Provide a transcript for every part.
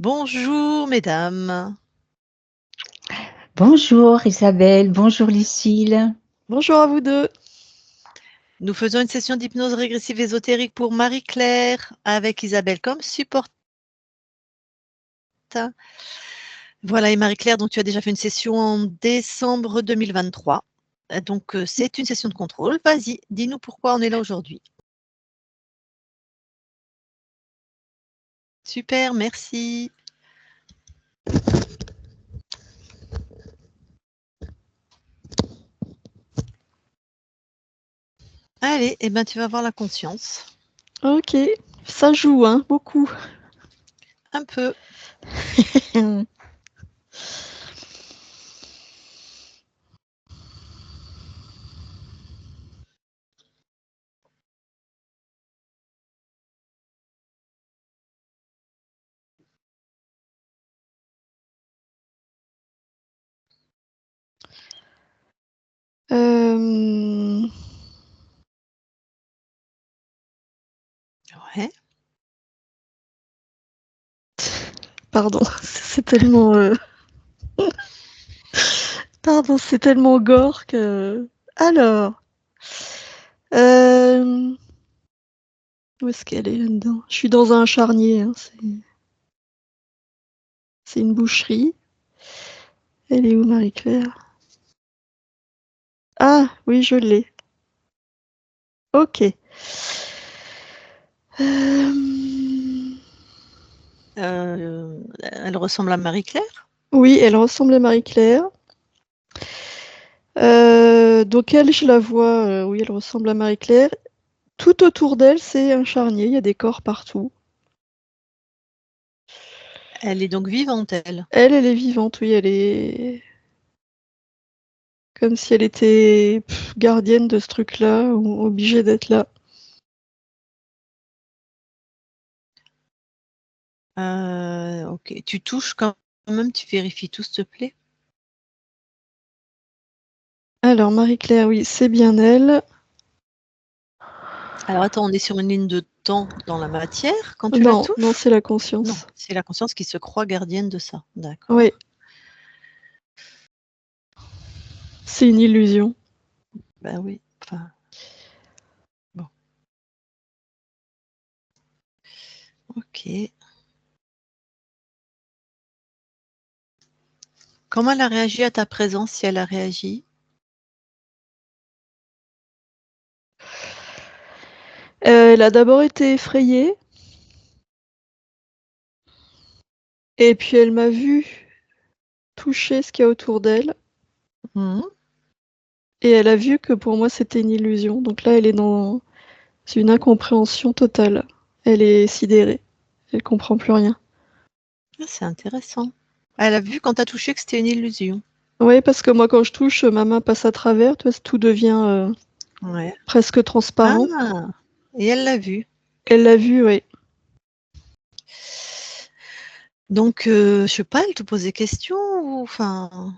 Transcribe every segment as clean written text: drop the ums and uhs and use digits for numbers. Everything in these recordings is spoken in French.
Bonjour mesdames. Bonjour Isabelle, bonjour Lucille. Bonjour à vous deux. Nous faisons une session d'hypnose régressive ésotérique pour Marie-Claire avec Isabelle comme support. Voilà, et Marie-Claire, donc tu as déjà fait une session en décembre 2023. Donc c'est une session de contrôle. Vas-y, dis-nous pourquoi on est là aujourd'hui. Super, merci. Allez, eh ben, tu vas avoir la conscience. Ok, ça joue, hein, beaucoup. Un peu. Euh, Ouais. Pardon, c'est tellement... Pardon, c'est tellement gore que... Alors... Où est-ce qu'elle est là-dedans? Je suis dans un charnier, hein, c'est une boucherie. Elle est où, Marie-Claire? Ah, oui, je l'ai. Ok. Elle ressemble à Marie-Claire? Oui, elle ressemble à Marie-Claire. Donc elle, je la vois, oui, elle ressemble à Marie-Claire. Tout autour d'elle, c'est un charnier, il y a des corps partout. Elle est donc vivante, elle. Elle est vivante, oui, elle est comme si elle était gardienne de ce truc-là, ou obligée d'être là. Ok, tu touches quand même, tu vérifies tout, s'il te plaît. Alors Marie-Claire, oui, c'est bien elle. Alors attends, on est sur une ligne de temps dans la matière quand tu la Non, non, touches? c'est la Non, conscience. c'est la conscience qui se croit gardienne de ça. D'accord. Oui, c'est une illusion. Ben oui, enfin, bon. Ok. Comment elle a réagi à ta présence, si elle a réagi? Elle a d'abord été effrayée, et puis elle m'a vu toucher ce qu'il y a autour d'elle, Mmh. et elle a vu que pour moi c'était une illusion. Donc là, elle est dans une incompréhension totale. Elle est sidérée. Elle comprend plus rien. Ah, c'est intéressant. Elle a vu quand tu as touché que c'était une illusion? Oui, parce que moi, quand je touche, ma main passe à travers, tu vois, tout devient Ouais. presque transparent. Ah! Et elle l'a vu. Elle l'a vu, oui. Donc je sais pas, elle te pose des questions ou enfin?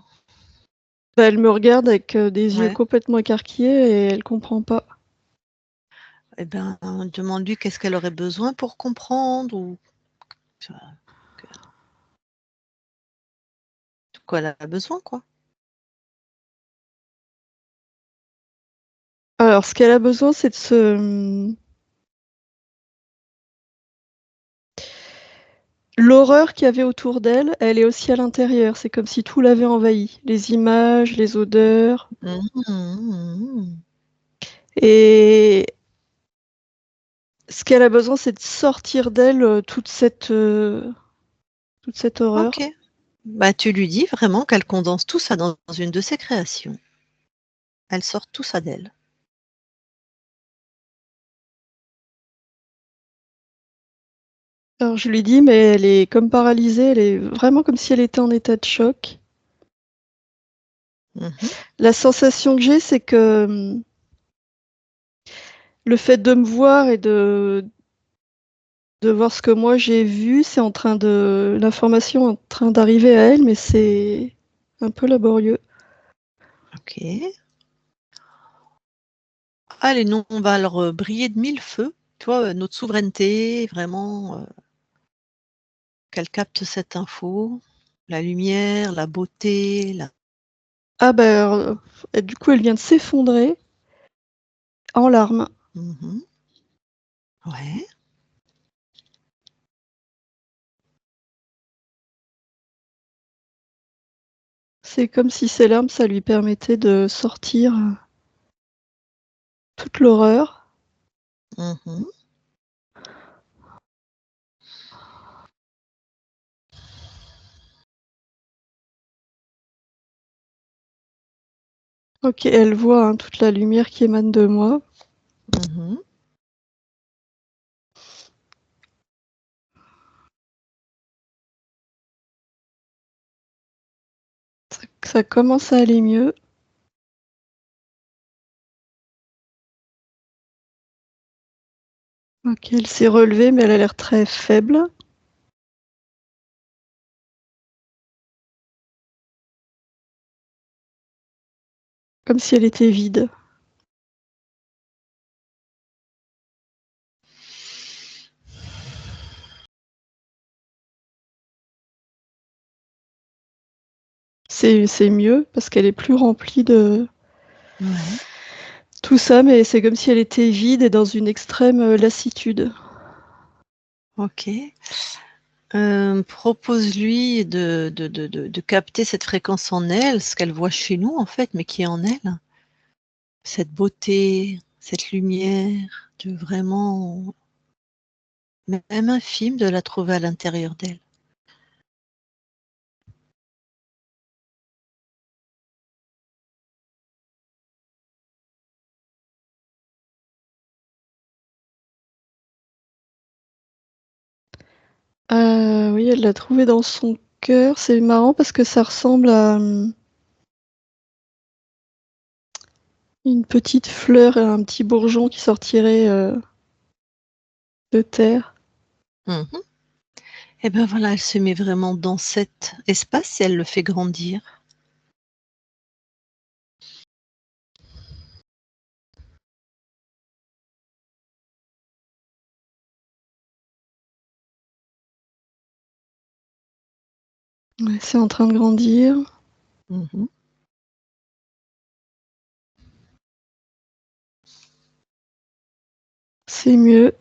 Bah, elle me regarde avec des yeux Ouais. complètement écarquillés et elle comprend pas. Eh ben, demande-lui qu'est-ce qu'elle aurait besoin pour comprendre ou tu vois, que de quoi elle a besoin, quoi. Alors, ce qu'elle a besoin, c'est de se... L'horreur qu'il y avait autour d'elle, elle est aussi à l'intérieur. C'est comme si tout l'avait envahi. Les images, les odeurs. Mmh mh. Et ce qu'elle a besoin, c'est de sortir d'elle toute cette OK. horreur. Bah, tu lui dis vraiment qu'elle condense tout ça dans une de ses créations. Elle sort tout ça d'elle. Alors, je lui dis, mais elle est comme paralysée. Elle est vraiment comme si elle était en état de choc. Mmh mh. La sensation que j'ai, c'est que le fait de me voir et de voir ce que moi j'ai vu, c'est en train de l'information est en train d'arriver à elle, mais c'est un peu laborieux. OK. Allez, nous, on va leur, briller de 1000 feux. Tu vois, notre souveraineté, vraiment, qu'elle capte cette info, la lumière, la beauté, Ah bah, et du coup, elle vient de s'effondrer en larmes. Mmh. Ouais. C'est comme si ces larmes, ça lui permettait de sortir, toute l'horreur. Mmh. OK, elle voit, hein, toute la lumière qui émane de moi. Mmh. Ça commence à aller mieux. OK, elle s'est relevée, mais elle a l'air très faible. Comme si elle était vide. C'est mieux parce qu'elle est plus remplie de Ouais. tout ça, mais c'est comme si elle était vide et dans une extrême, lassitude. OK. Propose-lui de capter cette fréquence en elle, ce qu'elle voit chez nous en fait, mais qui est en elle. Cette beauté, cette lumière, de vraiment même infime, de la trouver à l'intérieur d'elle. Oui, elle l'a trouvée dans son cœur. C'est marrant parce que ça ressemble à, une petite fleur et un petit bourgeon qui sortirait, de terre. Mmh. Et ben voilà, elle se met vraiment dans cet espace et elle le fait grandir. Ouais, c'est en train de grandir. Mmh. C'est mieux.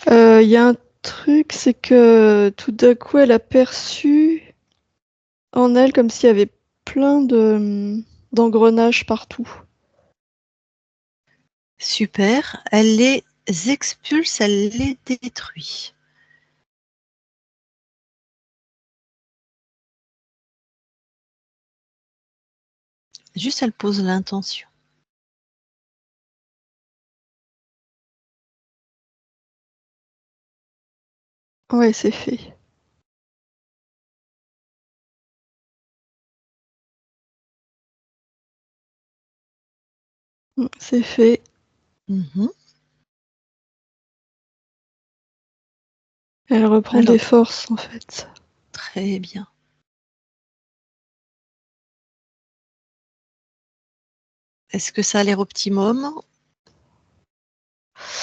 Il y a un truc, c'est que tout d'un coup, elle a perçu en elle comme s'il y avait plein de, d'engrenages partout. Super, elle les expulse, elle les détruit. Juste elle pose l'intention. Ouais, c'est fait. C'est fait. Mmh. Elle reprend Alors des forces, en fait. très bien. Est-ce que ça a l'air optimum?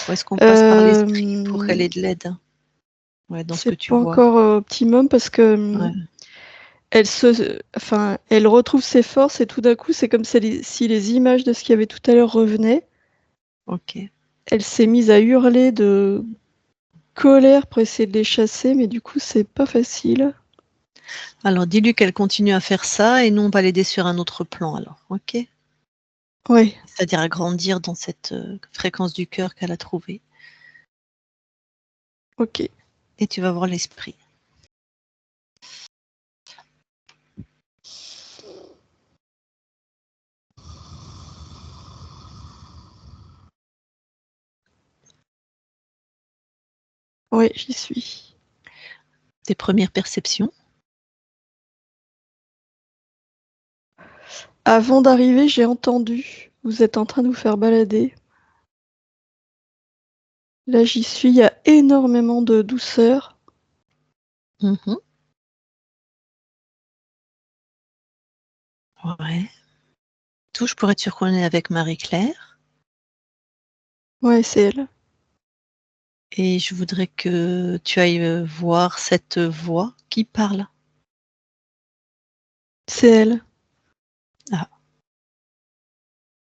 Ou est-ce qu'on passe par l'esprit pour qu'elle Hem, ait de l'aide? Ouais, dans ce que c'est tu pas vois. encore, optimum parce que, Ouais, elle retrouve ses forces et tout d'un coup, c'est comme si les images de ce qu'il y avait tout à l'heure revenaient. OK. Elle s'est mise à hurler de colère pour essayer de les chasser, mais du coup, c'est pas facile. Alors dis-lui qu'elle continue à faire ça et nous on va l'aider sur un autre plan alors, OK? Ouais, C'est-à-dire à grandir dans cette, fréquence du cœur qu'elle a trouvée OK. et tu vas voir l'esprit. Ouais, j'y suis. Tes premières perceptions? Avant d'arriver, j'ai entendu, vous êtes en train de vous faire balader. Là, j'y suis, il y a énormément de douceur. Mmh. Ouais. Touche pour être sûr qu'on est avec Marie-Claire. Ouais, c'est elle. Et je voudrais que tu ailles voir cette voix qui parle. C'est elle. Ah,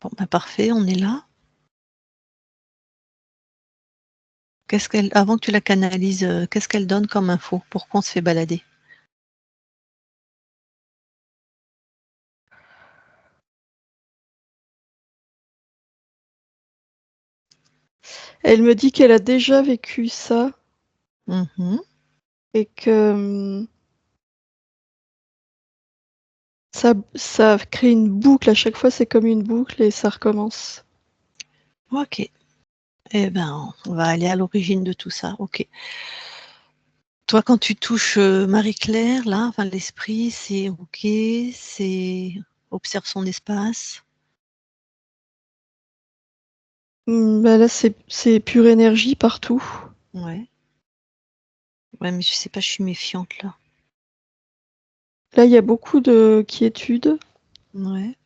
bon, bah parfait, on est là. Avant que tu la canalises, qu'est-ce qu'elle donne comme info? Pourquoi on se fait balader? Elle me dit qu'elle a déjà vécu ça Mmh. et que ça crée une boucle. À chaque fois, c'est comme une boucle et ça recommence. OK. Eh ben, on va aller à l'origine de tout ça. OK. Toi, quand tu touches, Marie-Claire, là, enfin l'esprit, c'est OK, c'est observe son espace. Bah là, c'est pure énergie partout. Ouais. Ouais, mais je sais pas, je suis méfiante là. Là, il y a beaucoup de quiétude. Ouais.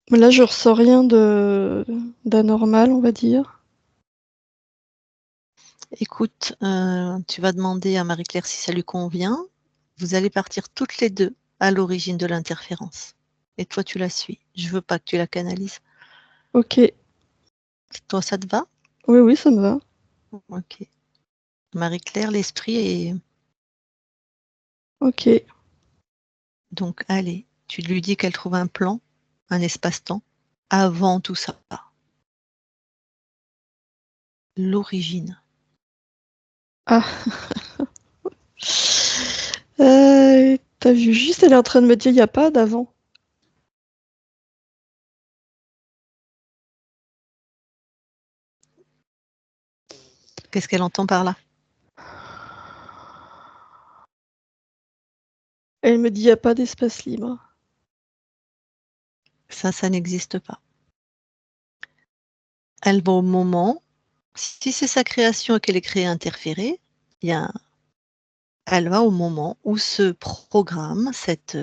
Là, je ressens rien d'anormal, on va dire. Écoute, tu vas demander à Marie-Claire si ça lui convient. Vous allez partir toutes les 2 à l'origine de l'interférence et toi, tu la suis. Je veux pas que tu la canalises. OK. Toi, ça te va? Oui, oui, ça me va. OK. Marie-Claire, l'esprit est OK. donc allez, tu lui dis qu'elle trouve un plan, un espace-temps avant tout ça. L'origine. Ah. Tu vu juste, elle est en train de me dire: «Il y a pas d'avant». Qu'est-ce qu'elle entend par là? Elle me dit: «Il y a pas d'espace libre». Ça n'existe pas. Elle va au moment, si c'est sa création et qu'elle est créée interférée, il y a elle va au moment où ce programme, cette,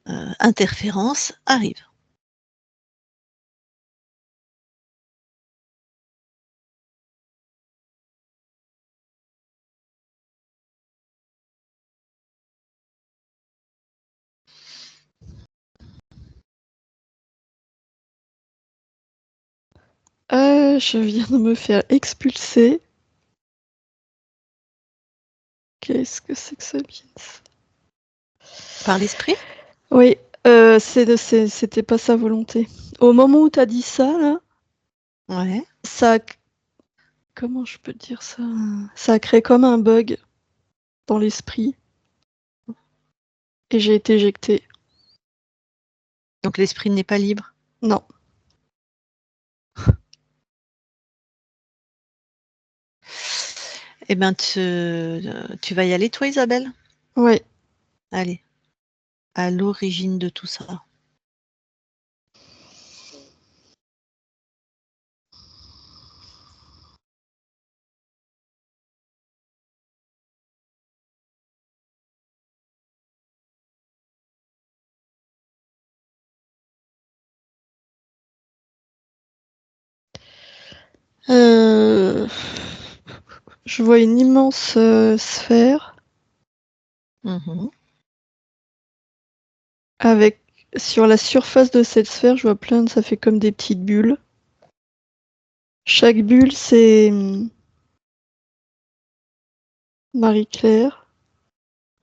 interférence arrive. Je viens de me faire expulser. Qu'est-ce que c'est que ce bins? Par l'esprit? Oui, c'était pas sa volonté. Au moment où tu as dit ça là, Ouais. ça a comment je peux dire ça? Ça a créé comme un bug dans l'esprit et j'ai été éjectée. Donc l'esprit n'est pas libre? Non. Eh ben, tu vas y aller toi, Isabelle? Ouais. Allez, à l'origine de tout ça. Heu, je vois une immense, sphère Mmh. avec sur la surface de cette sphère, je vois ça fait comme des petites bulles. Chaque bulle, c'est, Marie-Claire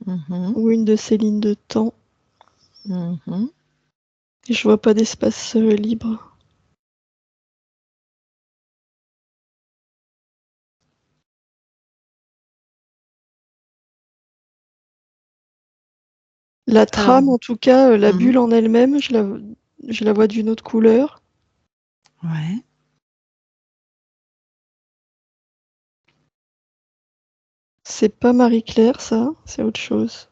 Mmh. ou une de ses lignes de temps Mmh. et je vois pas d'espace, libre. La Alors trame en tout cas, la mmh. bulle en elle-même, je la vois d'une autre couleur. Ouais. C'est pas Marie-Claire ça, c'est autre chose.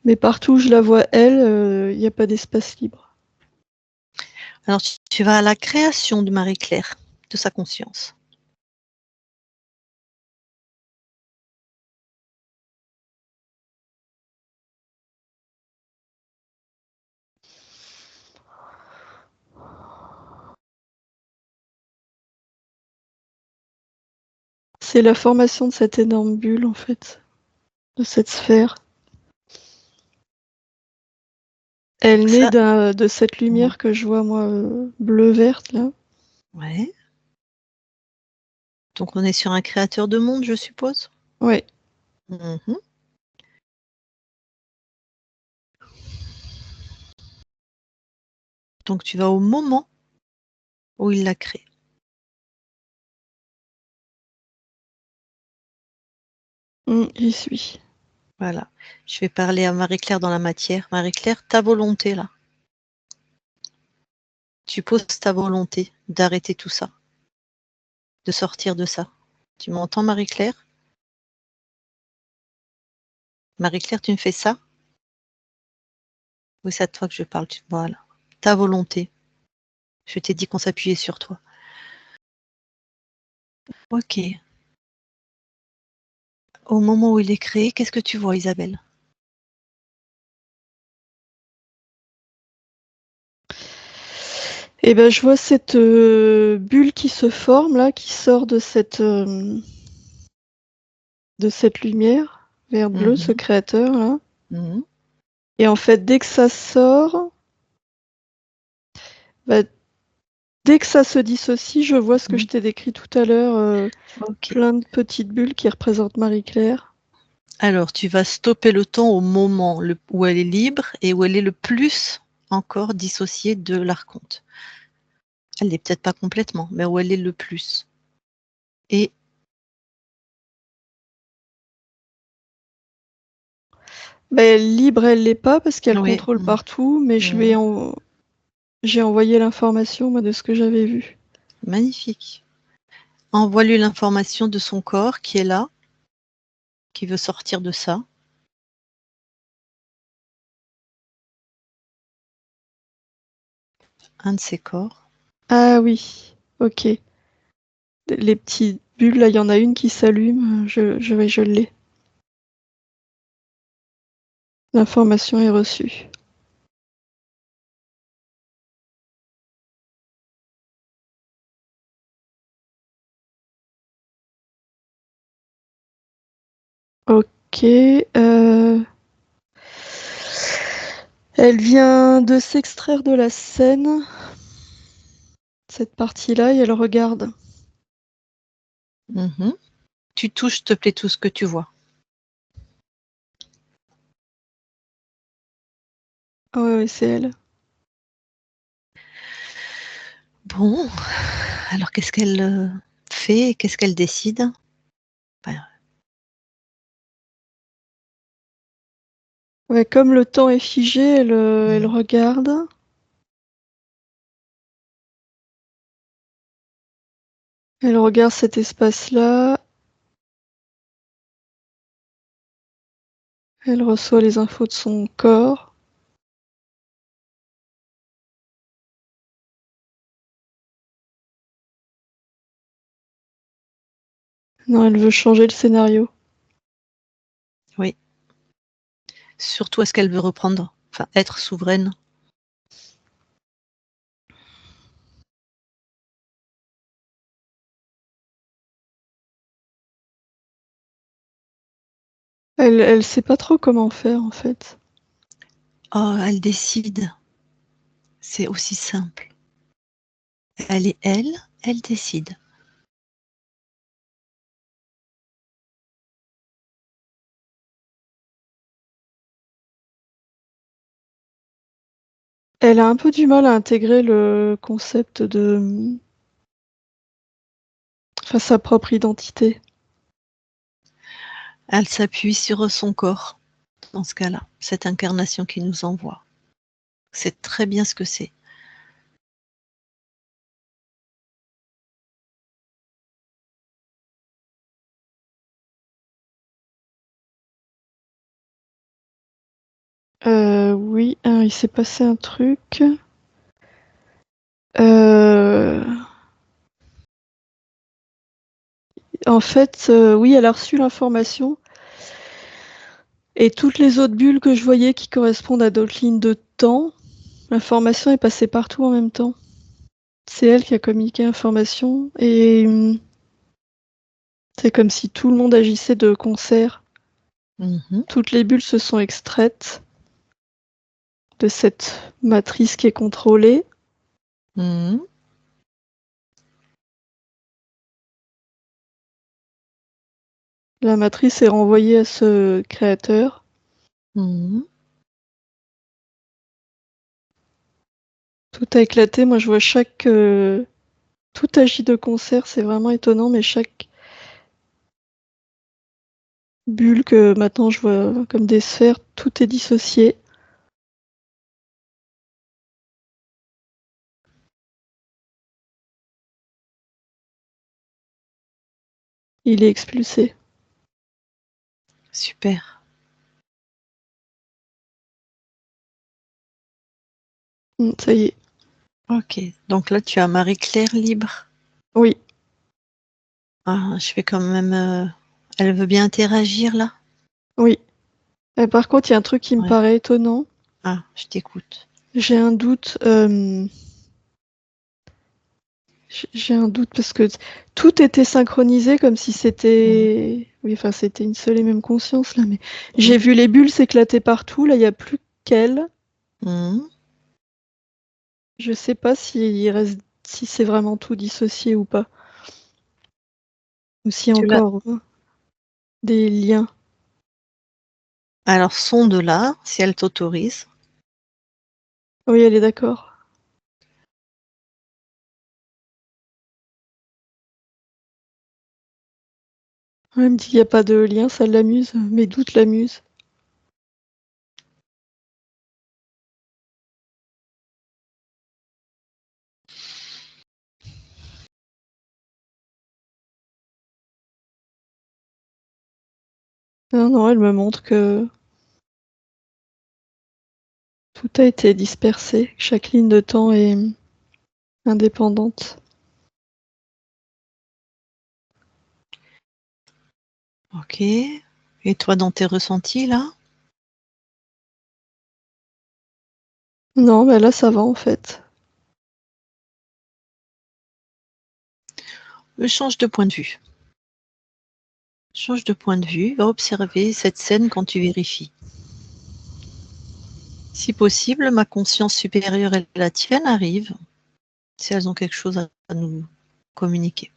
Mais partout où je la vois elle, il y a pas d'espace libre. Alors tu vas à la création de Marie-Claire, de sa conscience. C'est la formation de cette énorme bulle, en fait, de cette sphère. Elle naît de cette lumière que je vois, moi, bleu-verte, là. Ouais. Donc on est sur un créateur de monde, je suppose? Ouais. Mmh. Donc tu vas au moment où il l'a créé. J'y suis. Voilà. Je vais parler à Marie-Claire dans la matière. Marie-Claire, ta volonté là. Tu poses ta volonté d'arrêter tout ça, de sortir de ça. Tu m'entends, Marie-Claire? Marie-Claire, tu me fais ça? Oui, c'est à toi que je parle. Voilà. Ta volonté. Je t'ai dit qu'on s'appuyait sur toi. Ok. Au moment où il est créé, qu'est-ce que tu vois, Isabelle? Eh ben, je vois cette bulle qui se forme là, qui sort de cette lumière vert bleu, ce créateur là. Mmh. Et en fait, dès que ça sort, bah, dès que ça se dissocie, je vois ce que je t'ai décrit tout à l'heure, Ok. plein de petites bulles qui représentent Marie-Claire. Alors, tu vas stopper le temps au moment où elle est libre et où elle est le plus encore dissociée de l'archonte. Elle n'est peut-être pas complètement, mais où elle est le plus. Et Bah, libre, elle l'est pas parce qu'elle oui, contrôle partout, mais j'ai envoyé l'information moi, de ce que j'avais vu. magnifique. Envoie-lui l'information de son corps qui est là, qui veut sortir de ça. Un de ses corps. Ah oui, ok. Les petites bulles, là, il y en a une qui s'allume, je l'ai. L'information est reçue. Ok. Elle vient de s'extraire de la scène, cette partie-là, et elle regarde. Mhm. Tu touches, s'il te plaît, tout ce que tu vois. Ah ouais, c'est elle. Bon, alors qu'est-ce qu'elle fait? Qu'est-ce qu'elle décide? Ben, Ouais, comme le temps est figé, elle regarde. Elle regarde cet espace-là. Elle reçoit les infos de son corps. Non, elle veut changer le scénario. oui. Surtout, est-ce qu'elle veut reprendre, enfin, être souveraine? Elle sait pas trop comment faire, en fait. Oh, elle décide. C'est aussi simple. Elle est elle décide. Elle a un peu du mal à intégrer le concept de... Enfin, sa propre identité. Elle s'appuie sur son corps, dans ce cas-là, cette incarnation qui nous envoie. C'est très bien ce que c'est. Oui, il s'est passé un truc. Euh, En fait, oui, elle a reçu l'information. Et toutes les autres bulles que je voyais qui correspondent à d'autres lignes de temps, l'information est passée partout en même temps. C'est elle qui a communiqué l'information. Et C'est comme si tout le monde agissait de concert. Mhm. Toutes les bulles se sont extraites de cette matrice qui est contrôlée. Mhm. La matrice est renvoyée à ce créateur. Mhm. Tout a éclaté. Moi, je vois tout agit de concert. C'est vraiment étonnant, mais chaque bulle que maintenant je vois comme des sphères, tout est dissocié. Il est expulsé. Super. Ça y est. Ok. Donc là, tu as Marie-Claire libre. Oui, Ah, je vais quand même. Elle veut bien interagir là? oui. Par contre, il y a un truc qui me Ouais. paraît étonnant. Ah, je t'écoute. J'ai un doute. J'ai un doute parce que tout était synchronisé comme si Mhm. c'était. Oui, enfin, c'était une seule et même conscience là, mais j'ai Mhm. vu les bulles s'éclater partout. Là, il n'y a plus qu'elle. Mhm. Je sais pas si c'est vraiment tout dissocié ou pas. Ou s'il y a Tu l'as. encore des liens. Alors, sonde-la, si elle t'autorise. Oui, elle est d'accord. Elle me dit qu'il n'y a pas de lien, ça l'amuse. Mes doutes l'amusent. Non, non, elle me montre que tout a été dispersé. Chaque ligne de temps est indépendante. Ok. Et toi, dans tes ressentis là? Non, mais là, ça va en fait. Change de point de vue. Change de point de vue. Va observer cette scène quand tu vérifies. Si possible, ma conscience supérieure et la tienne arrivent, si elles ont quelque chose à nous communiquer.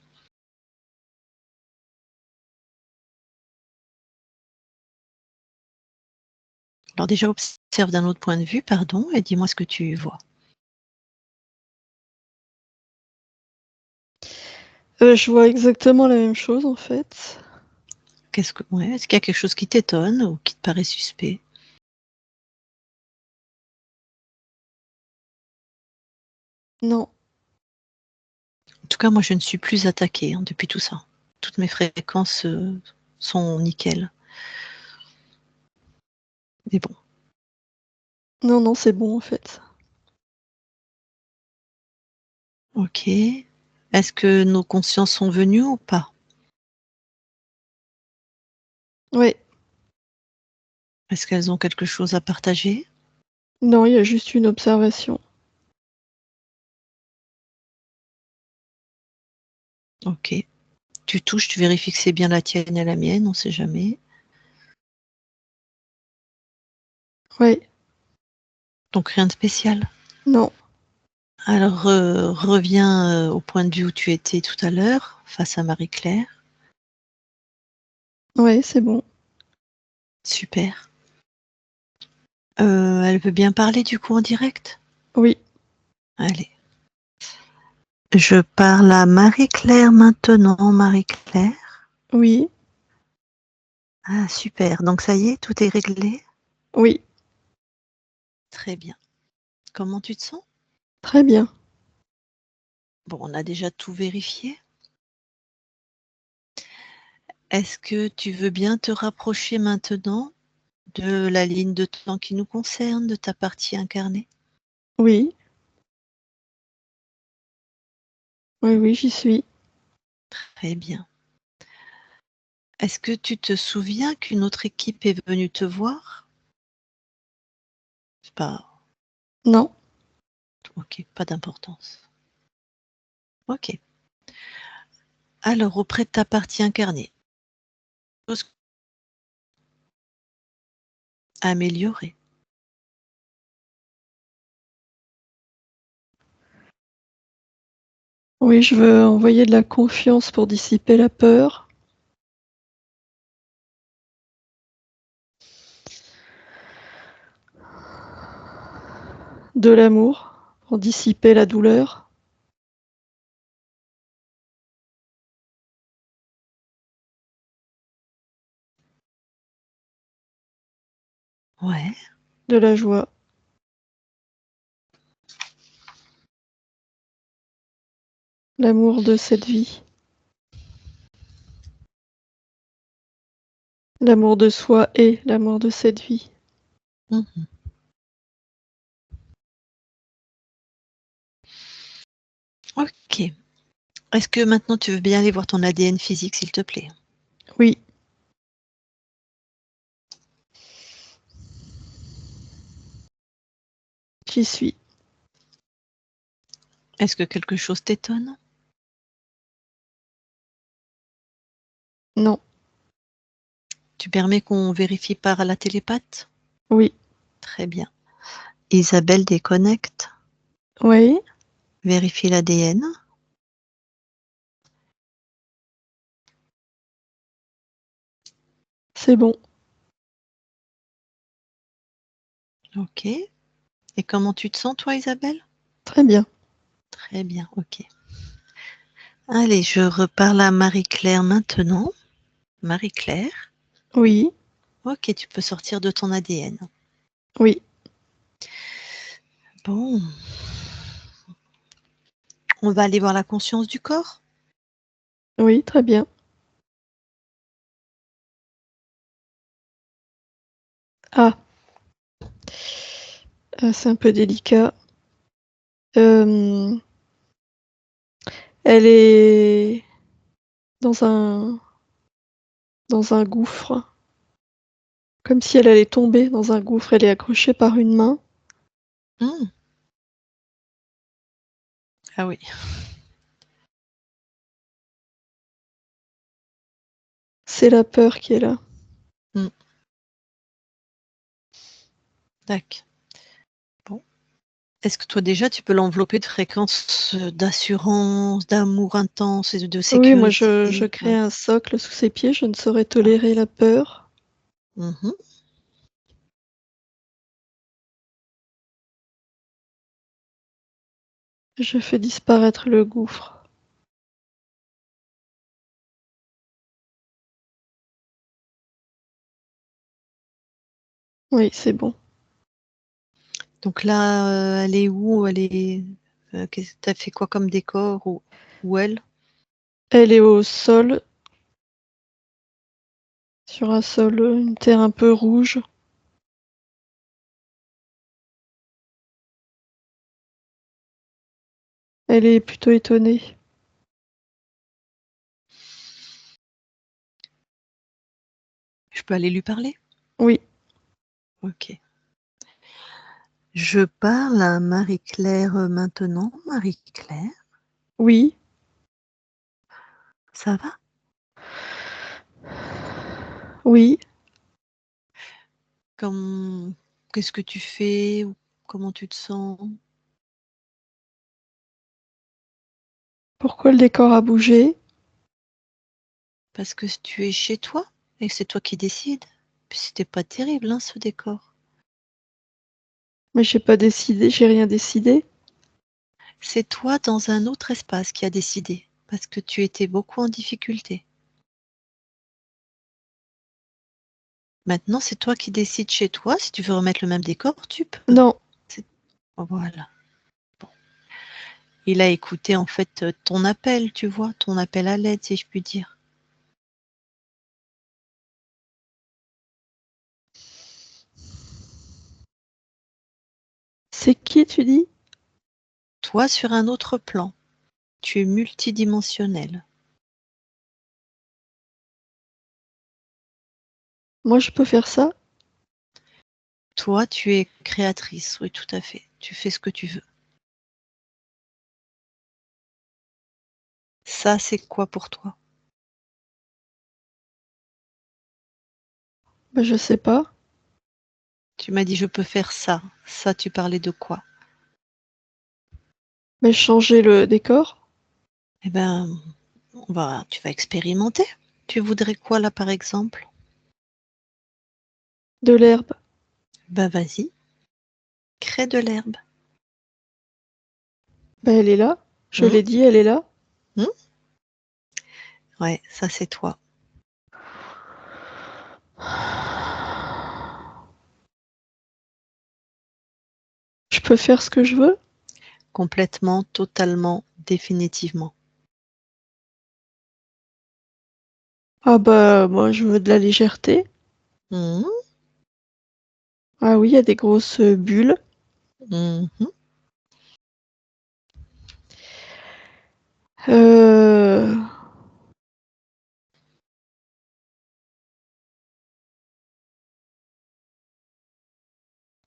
Alors déjà, observe d'un autre point de vue, pardon, et dis-moi ce que tu vois. Je vois exactement la même chose en fait. Ouais, est-ce qu'il y a quelque chose qui t'étonne ou qui te paraît suspect? Non, En tout cas, moi, je ne suis plus attaquée depuis tout ça. Toutes mes fréquences sont nickel. Mais bon, non, non, c'est bon en fait. ok. Est-ce que nos consciences sont venues ou pas? Oui, Est-ce qu'elles ont quelque chose à partager? non, il y a juste une observation. Ok. Tu touches, tu vérifies que c'est bien la tienne et la mienne, on ne sait jamais. Oui, Donc rien de spécial. non, Alors reviens au point de vue où tu étais tout à l'heure, face à Marie-Claire. oui, c'est bon. Super. Elle veut bien parler du coup en direct? Oui, Allez. Je parle à Marie-Claire maintenant, Marie-Claire. oui, Ah super, donc ça y est, tout est réglé? oui, Très bien. Comment tu te sens? très bien. Bon, on a déjà tout vérifié. Est-ce que tu veux bien te rapprocher maintenant de la ligne de temps qui nous concerne, de ta partie incarnée? Oui, oui, oui, j'y suis. Très bien. Est-ce que tu te souviens qu'une autre équipe est venue te voir? C'est pas Non, ok, pas d'importance. Ok. Alors, auprès de ta partie incarnée, chose à améliorer. Oui, je veux envoyer de la confiance pour dissiper la peur. De l'amour pour dissiper la douleur. Ouais. De la joie. L'amour de cette vie. L'amour de soi et l'amour de cette vie. Mhm. Ok. Est-ce que maintenant tu veux bien aller voir ton ADN physique, s'il te plaît? Oui. J'y suis. Est-ce que quelque chose t'étonne? Non. Tu permets qu'on vérifie par la télépathe? Oui. Très bien. Isabelle déconnecte. Oui. Vérifie l'ADN. C'est bon. Ok. Et comment tu te sens, toi, Isabelle? Très bien. Très bien, ok. Allez, je reparle à Marie-Claire maintenant. Marie-Claire. Oui. Ok, tu peux sortir de ton ADN. Oui. Bon. On va aller voir la conscience du corps. Oui, très bien. Ah. C'est un peu délicat. Elle est dans un gouffre. Comme si elle allait tomber dans un gouffre. Elle est accrochée par une main. Hmm. Ah oui. C'est la peur qui est là. Tac. Bon. Est-ce que toi déjà tu peux l'envelopper de fréquences d'assurance, d'amour intense et de Oui, moi sécurité? je crée Ouais. un socle sous ses pieds. Je ne saurais tolérer la peur. Mhm. Je fais disparaître le gouffre. Oui, c'est bon. Donc là, elle est où? Elle est. T'as fait quoi comme décor ou elle? Elle est au sol, sur un sol, une terre un peu rouge. Elle est plutôt étonnée. Je peux aller lui parler? Oui, Ok. Je parle à Marie-Claire maintenant. Marie-Claire, oui. ça va? Oui. Qu'est-ce que tu fais? Comment tu te sens? Pourquoi le décor a bougé? Parce que tu es chez toi et que c'est toi qui décides. Puis c'était pas terrible, hein, ce décor. Mais j'ai pas décidé, j'ai rien décidé. C'est toi dans un autre espace qui a décidé, parce que tu étais beaucoup en difficulté. Maintenant, c'est toi qui décides chez toi. Si tu veux remettre le même décor, tu peux. Non, C'est- Voilà. Bon. Il a écouté en fait ton appel, tu vois, ton appel à l'aide, si je puis dire. c'est qui tu dis? Toi, sur un autre plan, tu es multidimensionnel. Moi je peux faire ça? Toi, tu es créatrice, oui, tout à fait. Tu fais ce que tu veux. Ça, c'est quoi pour toi? Ben, je sais pas. Tu m'as dit je peux faire ça. Ça, tu parlais de quoi? Mais changer le décor? Eh ben, tu vas expérimenter. Tu voudrais quoi là, par exemple? De l'herbe. Ben vas-y, crée de l'herbe. Ben, elle est là. Je Hmm, l'ai dit, elle est là. hmm. Ouais, ça c'est toi. Je peux faire ce que je veux? Complètement, totalement, définitivement. Ah bah moi je veux de la légèreté. Hmm, Ah oui, il y a des grosses bulles. mhm. Euh...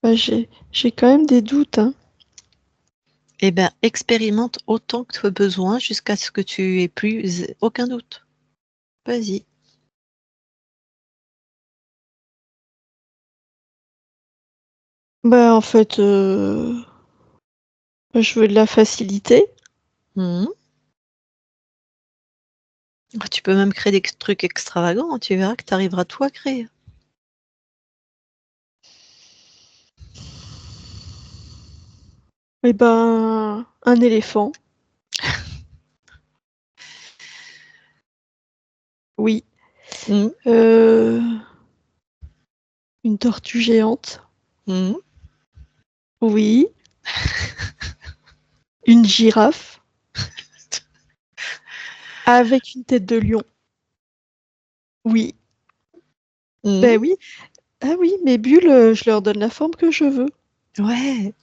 Bah, j'ai quand même des doutes, hein. Eh ben, expérimente autant que tu as besoin jusqu'à ce que tu aies plus aucun doute. Vas-y. Bah en fait, je veux de la facilité. Hmm. Tu peux même créer des trucs extravagants, tu verras que tu arriveras tout à créer. Et ben un éléphant. Oui. Hmm, Euh... Une tortue géante. hmm. Oui. Une girafe avec une tête de lion. Oui. Hmm. Ben oui. Ah oui, mes bulles, je leur donne la forme que je veux. Ouais.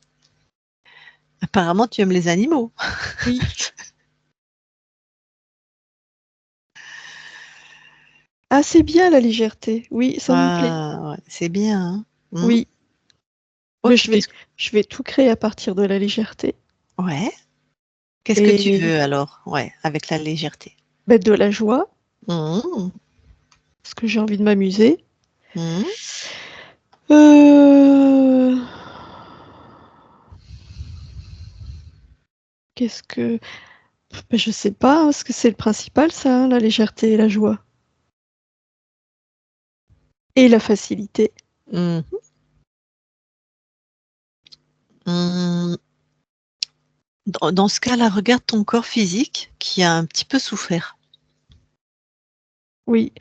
Apparemment, tu aimes les animaux. Oui. Ah, c'est bien la légèreté. Oui, ça me plaît. Ah, ouais, c'est bien, hein. Hmm. Oui. Mais Ok, je vais tout créer à partir de la légèreté. ouais. Qu'est-ce que tu Et veux alors? Ouais, avec la légèreté. ben, de la joie, Hmm, parce que j'ai envie de m'amuser. hmm. Euh... Qu'est-ce que... Ben, je sais pas, parce que c'est le principal, ça, hein, la légèreté et la joie. Et la facilité. Hmm, hmm. Dans ce cas-là, regarde ton corps physique qui a un petit peu souffert. Oui.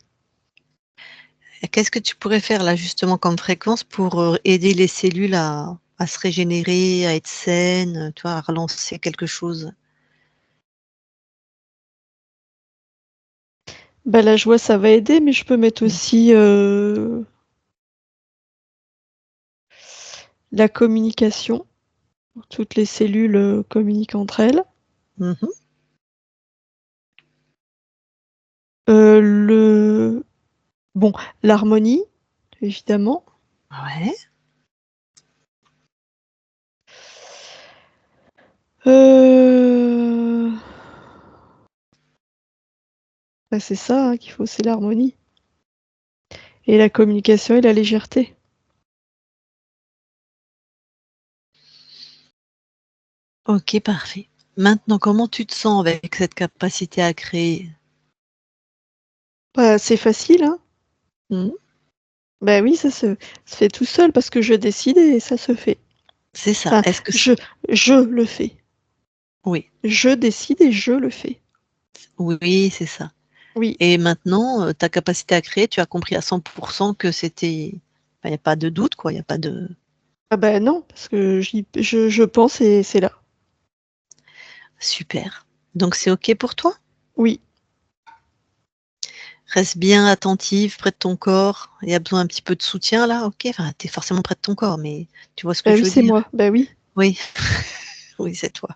Et qu'est-ce que tu pourrais faire là justement comme fréquence pour aider les cellules à se régénérer, à être saines, tu vois, à relancer quelque chose? Ben, la joie, ça va aider, mais je peux mettre Mm. aussi la communication. Toutes les cellules communiquent entre elles. Mhm. Le... Bon, l'harmonie, évidemment. Ouais. Euh... Ben, c'est ça hein, qu'il faut, c'est l'harmonie. Et la communication et la légèreté. Ok, parfait. Maintenant, comment tu te sens avec cette capacité à créer? Bah, c'est facile, hein. Mm. Ben oui, se fait tout seul parce que je décide et ça se fait. C'est ça. Enfin, Est-ce que je le fais. oui, Je décide et je le fais. oui, c'est ça. Oui. Et maintenant, ta capacité à créer, tu as compris à 100% que c'était, il n'y a pas de doute, quoi. Il n'y a pas de Ah ben non, parce que je pense et c'est là. super. Donc c'est ok pour toi? Oui. Reste bien attentive, près de ton corps. Il y a besoin un petit peu de soutien là, ok? Enfin, tu es forcément près de ton corps, mais tu vois ce que Ben je oui, veux c'est dire? moi. Ben oui. Oui, oui, c'est toi.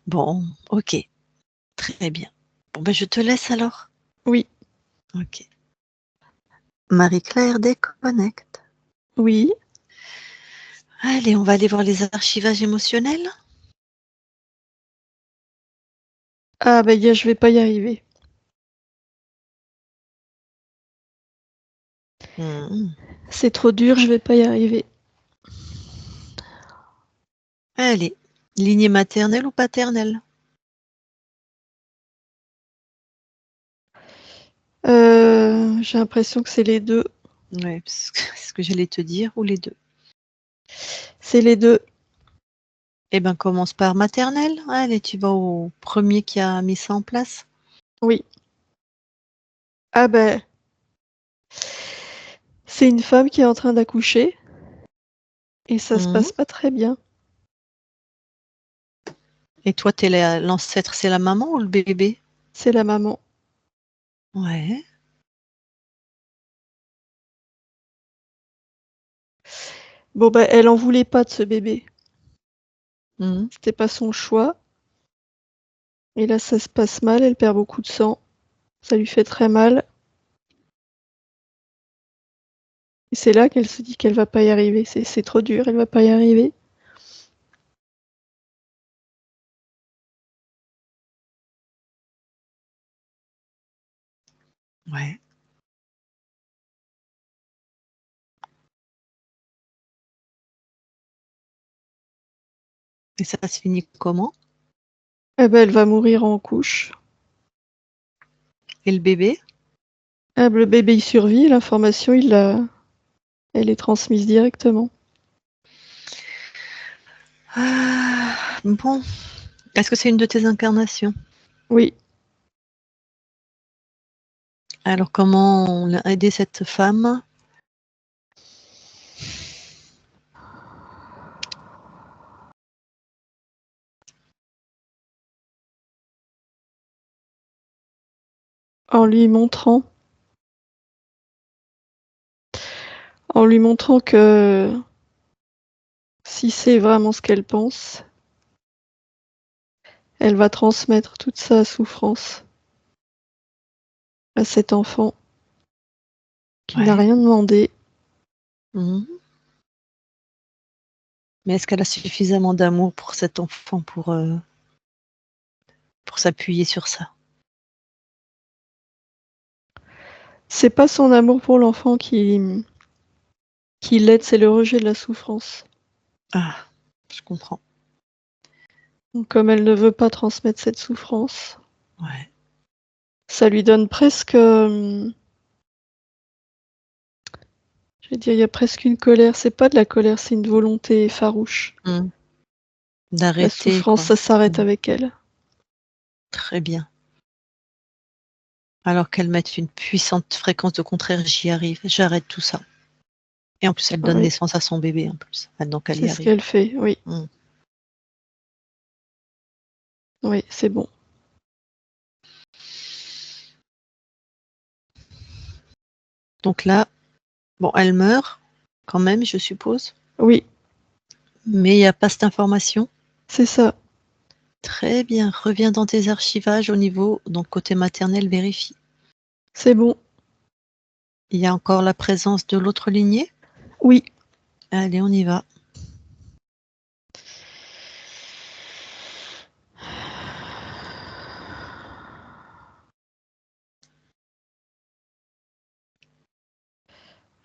Bon, ok, très bien. Bon, ben je te laisse alors. Oui. Ok. Marie-Claire déconnecte. Oui. Allez, on va aller voir les archivages émotionnels. Ah bah je vais pas y arriver. Mmh. C'est trop dur, je vais pas y arriver. Allez, lignée maternelle ou paternelle? J'ai l'impression que c'est les 2. Ouais, c'est ce que j'allais te dire, ou les 2. C'est les 2. Eh ben, commence par maternelle. Allez, tu vas au premier qui a mis ça en place. Oui. Ah bah, c'est une femme qui est en train d'accoucher et ça se Mmh. passe pas très bien. Et toi, tu es l'ancêtre, c'est la maman ou le bébé? C'est la maman. Ouais. Bon bah, elle en voulait pas de ce bébé. Mmh. C'était pas son choix. Et là, ça se passe mal, elle perd beaucoup de sang. Ça lui fait très mal. Et c'est là qu'elle se dit qu'elle va pas y arriver. C'est trop dur, elle va pas y arriver. Ouais. Et ça se finit comment? Eh ben, elle va mourir en couche. Et le bébé? Ah, le bébé, il survit, l'information, elle est transmise directement. Ah, bon. Est-ce que c'est une de tes incarnations? Oui. Alors, comment on a aidé cette femme? En lui montrant que si c'est vraiment ce qu'elle pense, elle va transmettre toute sa souffrance à cet enfant qui n'a Ouais. rien demandé. Mmh. Mais est-ce qu'elle a suffisamment d'amour pour cet enfant pour s'appuyer sur ça? C'est pas son amour pour l'enfant qui l'aide, c'est le rejet de la souffrance. Ah, je comprends. Donc, comme elle ne veut pas transmettre cette souffrance, Ouais. ça lui donne presque, je vais dire, il y a presque une colère. C'est pas de la colère, c'est une volonté farouche. Mmh. La D'arrêter, souffrance, quoi. ça s'arrête Mmh. avec elle. Très bien. Alors qu'elle mette une puissante fréquence de contraire, j'y arrive, j'arrête tout ça. Et en plus, elle donne Oui, naissance à son bébé en plus. Ah, donc elle c'est y ce arrive. qu'elle fait, oui. Mmh. Oui, c'est bon. Donc là, bon, elle meurt quand même, je suppose, Oui, mais il y a pas cette information? c'est ça. Très bien, reviens dans tes archivages au niveau donc côté maternel, vérifie. C'est bon. Il y a encore la présence de l'autre lignée? Oui. Allez, on y va.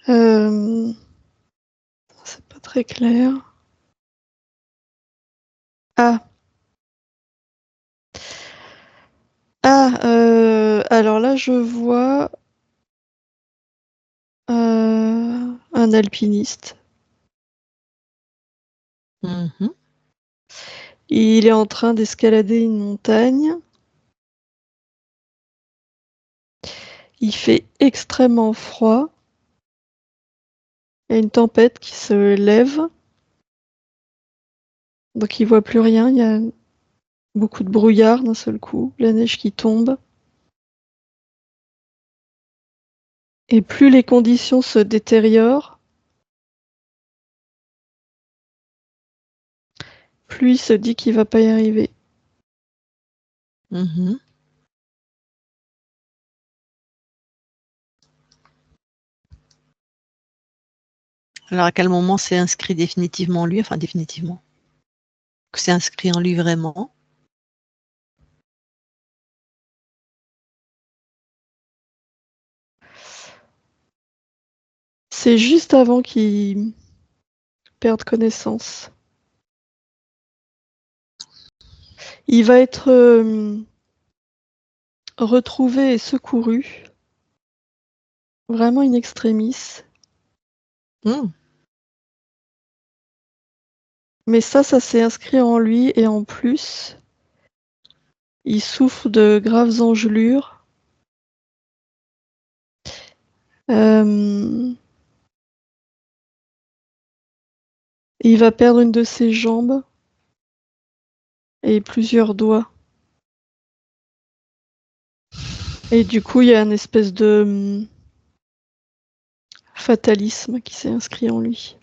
Euh, c'est pas très clair. Ah. Ah, alors là, je vois un alpiniste. Mmh. Il est en train d'escalader une montagne. Il fait extrêmement froid. Il y a une tempête qui se lève. Donc il voit plus rien. Il y a beaucoup de brouillard d'un seul coup. La neige qui tombe. Et plus les conditions se détériorent, plus il se dit qu'il va pas y arriver. Mmh. Alors à quel moment c'est inscrit définitivement en lui? Enfin définitivement, que c'est inscrit en lui vraiment? c'est juste avant qu'il perde connaissance. Il va être retrouvé et secouru, vraiment in extremis. Hmm. Mais ça s'est inscrit en lui et en plus, il souffre de graves engelures. Il va perdre une de ses jambes et plusieurs doigts. Et du coup, il y a une espèce de fatalisme qui s'est inscrit en lui.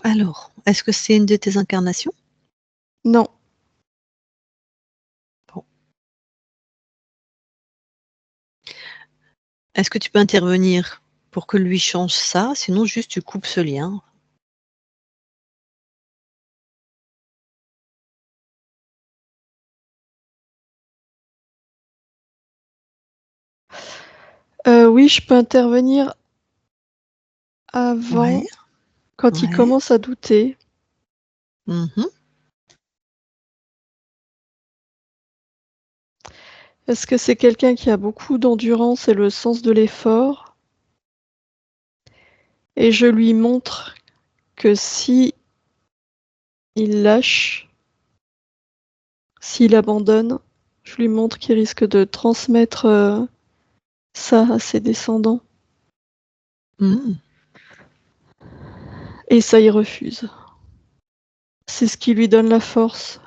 Alors, est-ce que c'est une de tes incarnations? Non. Bon. Est-ce que tu peux intervenir pour que lui change ça? Sinon, juste tu coupes ce lien. Oui, je peux intervenir avant, Ouais, quand il ouais. commence à douter. Mhm. Est-ce que c'est quelqu'un qui a beaucoup d'endurance et le sens de l'effort? Et je lui montre que si il lâche, s'il abandonne, je lui montre qu'il risque de transmettre ça à ses descendants. Hmm. Et ça, il refuse. C'est ce qui lui donne la force.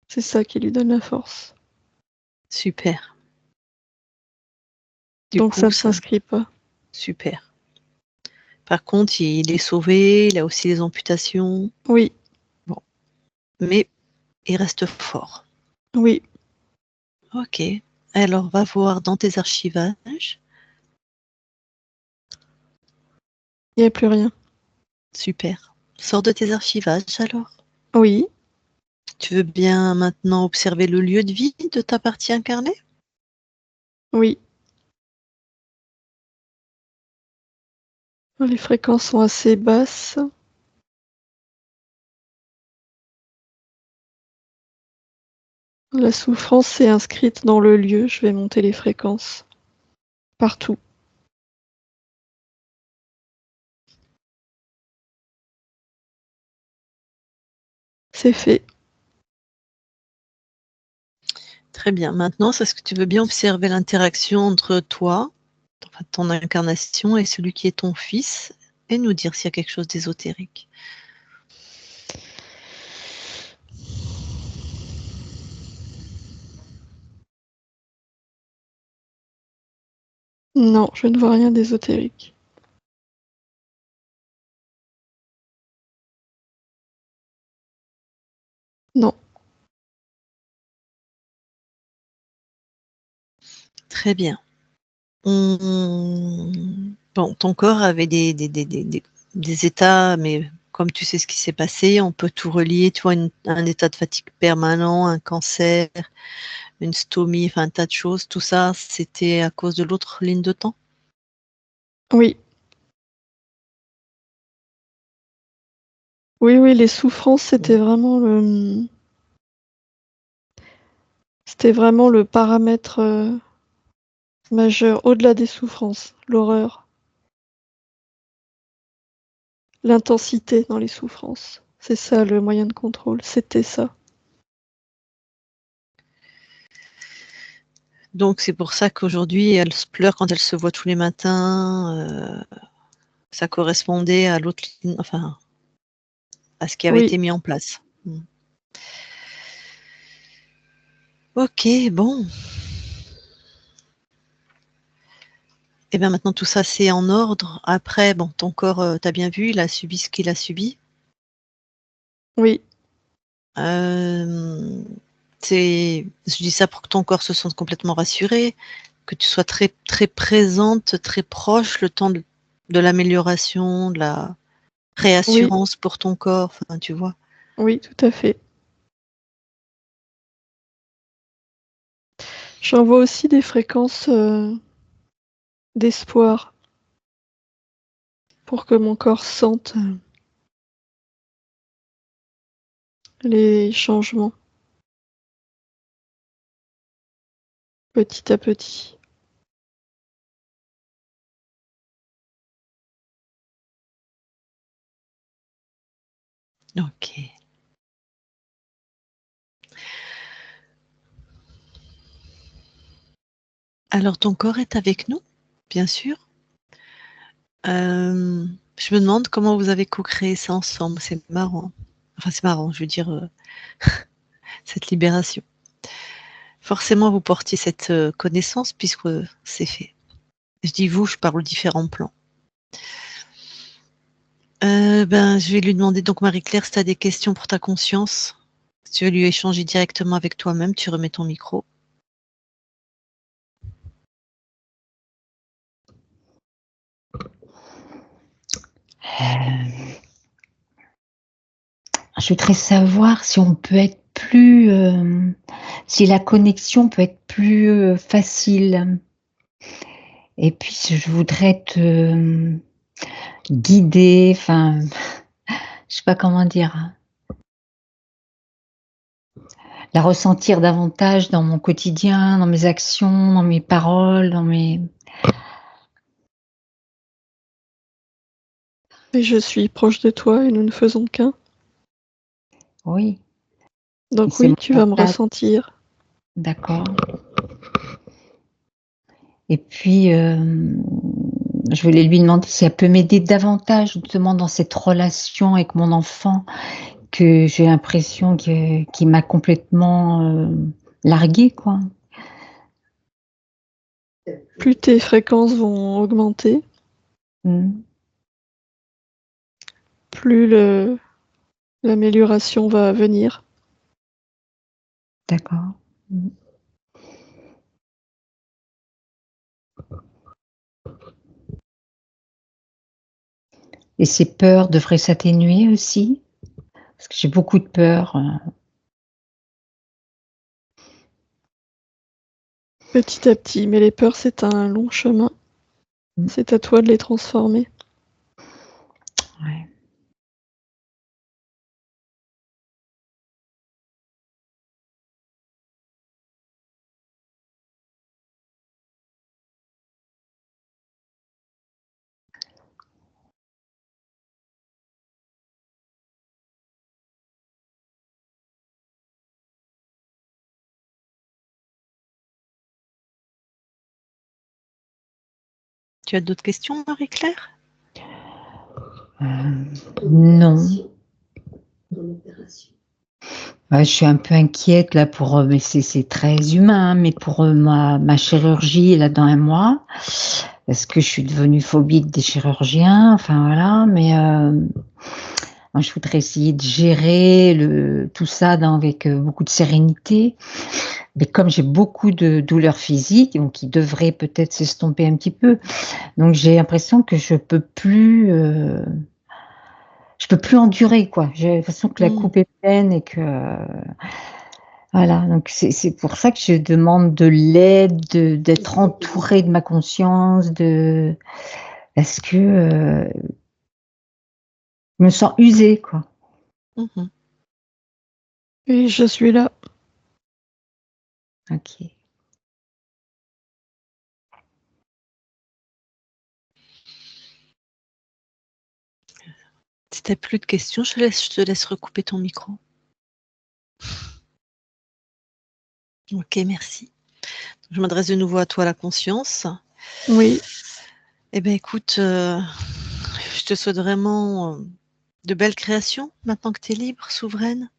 C'est ça qui lui donne la force. Super. Du Donc ça coup, ne ça, s'inscrit pas. super. Par contre, il est sauvé, il a aussi les amputations. Oui, Bon, mais il reste fort. oui. Ok. Alors, va voir dans tes archivages. Il n'y a plus rien. Super. Sors de tes archivages alors. Oui, Tu veux bien maintenant observer le lieu de vie de ta partie incarnée? oui. Les fréquences sont assez basses. La souffrance est inscrite dans le lieu. Je vais monter les fréquences. Partout. C'est fait. Très bien. Maintenant, est-ce que tu veux bien observer l'interaction entre toi, enfin, ton incarnation, et celui qui est ton fils, et nous dire s'il y a quelque chose d'ésotérique? Non, je ne vois rien d'ésotérique. Non. Très bien. Bon, ton corps avait des états, mais comme tu sais ce qui s'est passé, on peut tout relier, tu vois, un état de fatigue permanent, un cancer, une stomie, enfin un tas de choses. Tout ça, c'était à cause de l'autre ligne de temps? Oui. Oui, oui, les souffrances, c'était vraiment le paramètre majeur, au-delà des souffrances, l'horreur, l'intensité dans les souffrances. C'est ça le moyen de contrôle, c'était ça. Donc c'est pour ça qu'aujourd'hui, elle se pleure quand elle se voit tous les matins. Ça correspondait à l'autre ligne, enfin, à ce qui avait Oui, été mis en place. Ok, bon. Et bien maintenant tout ça c'est en ordre. Après, bon, ton corps, t'as bien vu, il a subi ce qu'il a subi. oui, Je dis ça pour que ton corps se sente complètement rassuré, que tu sois très, très présente, très proche le temps de l'amélioration, de la oui, réassurance pour ton corps, enfin, tu vois. Oui, tout à fait. J'envoie aussi des fréquences d'espoir pour que mon corps sente les changements petit à petit. Ok. Alors, ton corps est avec nous, bien sûr. Je me demande comment vous avez co-créé ça ensemble. C'est marrant. Enfin, c'est marrant, je veux dire, cette libération. Forcément, vous portiez cette connaissance puisque c'est fait. Je dis vous, je parle aux différents plans. Je vais lui demander, donc Marie-Claire, si tu as des questions pour ta conscience, si tu veux lui échanger directement avec toi-même, tu remets ton micro. Je voudrais savoir si on peut être plus, si la connexion peut être plus facile. Et puis, je voudrais te guider, enfin, je sais pas comment dire, la ressentir davantage dans mon quotidien, dans mes actions, dans mes paroles, dans mes... Et je suis proche de toi et nous ne faisons qu'un. Oui, et Donc c'est oui, mon tu vas me partage, ressentir. d'accord. Et puis, je voulais lui demander si elle peut m'aider davantage, justement, dans cette relation avec mon enfant, que j'ai l'impression qu'il m'a complètement larguée, quoi. Plus tes fréquences vont augmenter, Mm. plus l'amélioration va venir. D'accord. Mm. Et ces peurs devraient s'atténuer aussi? Parce que j'ai beaucoup de peur. Petit à petit, mais les peurs, c'est un long chemin. Mm. C'est à toi de les transformer. Ouais. Tu as d'autres questions, Marie-Claire? Non. Ouais, je suis un peu inquiète là pour, mais c'est très humain, hein, mais pour ma chirurgie là dans un mois, parce que je suis devenue phobique des chirurgiens, enfin voilà, mais moi je voudrais essayer de gérer tout ça avec beaucoup de sérénité. Mais comme j'ai beaucoup de douleurs physiques, donc qui devraient peut-être s'estomper un petit peu, donc j'ai l'impression que je peux plus endurer quoi. J'ai l'impression que la Mm. coupe est pleine et que voilà, donc c'est pour ça que je demande de l'aide, d'être entourée de ma conscience, parce que je me sens usée quoi. Mhm. Et je suis là. Ok. Si tu n'as plus de questions, je te laisse recouper ton micro. Ok, merci. Je m'adresse de nouveau à toi, la conscience. Oui, Eh bien, écoute, je te souhaite vraiment de belles créations maintenant que tu es libre, souveraine.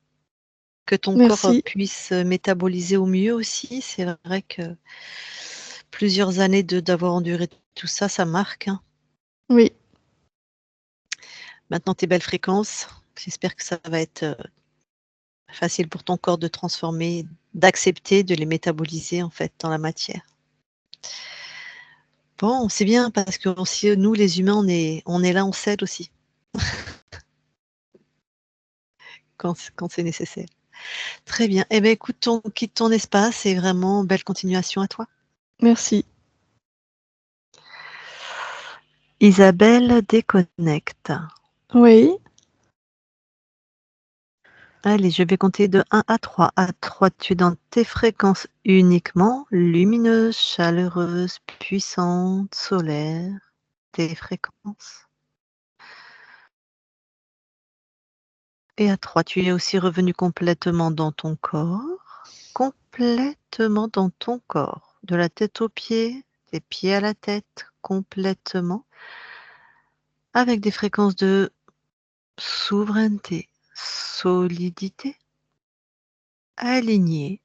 Que ton corps merci. puisse métaboliser au mieux aussi. C'est vrai que plusieurs années d'avoir enduré tout ça, ça marque, hein. Oui, Maintenant, tes belles fréquences, j'espère que ça va être facile pour ton corps de transformer, d'accepter, de les métaboliser en fait dans la matière. Bon, c'est bien parce que aussi, nous, les humains, on est là, on s'aide aussi. quand c'est nécessaire. Très bien. Eh bien, écoute, quitte ton espace et vraiment belle continuation à toi. Merci. Isabelle déconnecte. Oui. Allez, je vais compter de 1 à 3. À 3, tu es dans tes fréquences uniquement lumineuses, chaleureuses, puissantes, solaires, tes fréquences. Et à 3, tu es aussi revenu complètement dans ton corps, de la tête aux pieds, des pieds à la tête, complètement, avec des fréquences de souveraineté, solidité, alignées,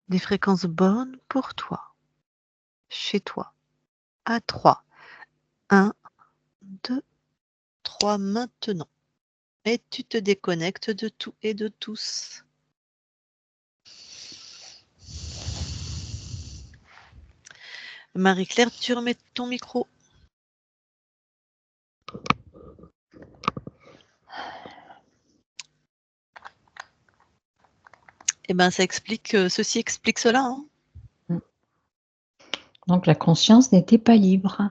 des fréquences bonnes pour toi, chez toi. À 3. 1, 2, 3 maintenant. Et tu te déconnectes de tout et de tous. Marie-Claire, tu remets ton micro. Eh bien, ceci explique cela. Hein. Donc la conscience n'était pas libre.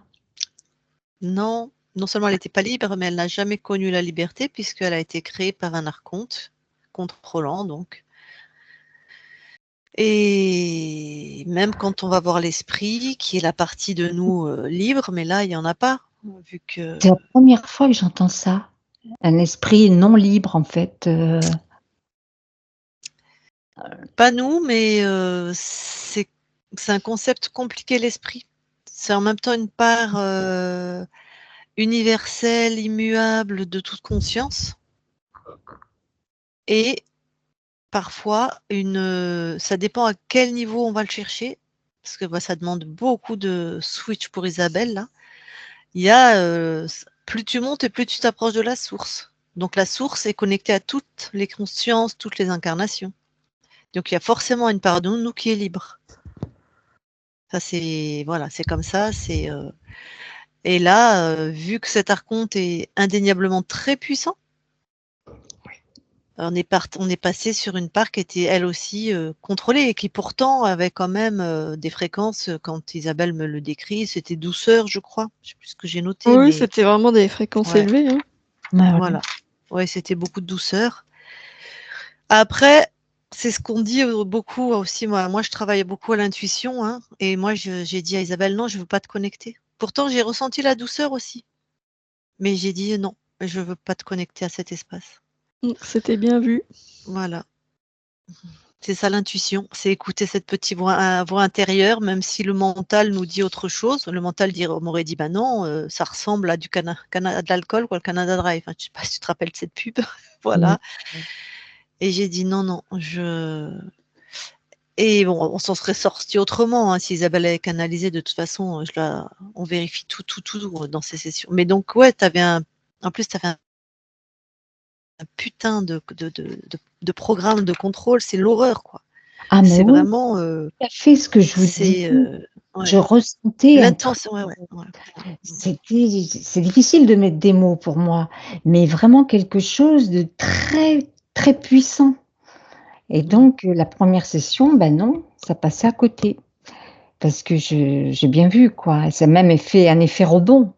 Non, non seulement elle n'était pas libre, mais elle n'a jamais connu la liberté puisqu'elle a été créée par un archonte, contrôlant donc. Et même quand on va voir l'esprit, qui est la partie de nous libre, mais là, il n'y en a pas, vu que... C'est la première fois que j'entends ça. Un esprit non libre, en fait. Pas nous, mais c'est un concept compliqué, l'esprit. C'est en même temps une part universelle, immuable de toute conscience. Et parfois, ça dépend à quel niveau on va le chercher, parce que ça demande beaucoup de switch pour Isabelle. Là. Il y a, plus tu montes et plus tu t'approches de la source. Donc la source est connectée à toutes les consciences, toutes les incarnations. Donc il y a forcément une part de nous qui est libre. Ça c'est comme ça. Et là, vu que cet archonte est indéniablement très puissant, on est passé sur une part qui était elle aussi contrôlée et qui pourtant avait quand même des fréquences. Quand Isabelle me le décrit, c'était douceur, je crois. Je sais plus ce que j'ai noté, Oui, mais c'était vraiment des fréquences ouais, élevées. Hein. voilà. Ouais, c'était beaucoup de douceur. Après, c'est ce qu'on dit beaucoup aussi. Moi, je travaille beaucoup à l'intuition, hein, et moi, j'ai dit à Isabelle, non, je veux pas te connecter. Pourtant, j'ai ressenti la douceur aussi, mais j'ai dit non, je veux pas te connecter à cet espace. C'était bien vu. Voilà. C'est ça l'intuition, c'est écouter cette petite voix intérieure, même si le mental nous dit autre chose. Le mental m'aurait dit, bah non, ça ressemble à de l'alcool, quoi, le Canada Dry. Enfin, je sais pas si tu te rappelles de cette pub. Voilà. Et j'ai dit non, non, Et bon, on s'en serait sorti autrement, hein, si Isabelle avait canalisé. De toute façon, on vérifie tout dans ces sessions. Mais donc, ouais, en plus, tu avais un putain de programme de contrôle, c'est l'horreur, quoi. Ah, mais C'est oui, vraiment. tout à fait ce que je vous dis. Je Ouais. ressentais un truc. L'intention, ouais. C'est difficile de mettre des mots pour moi, mais vraiment quelque chose de très, très puissant. Et donc, la première session, ben non, ça passait à côté. Parce que j'ai bien vu, quoi. Ça a même fait un effet rebond.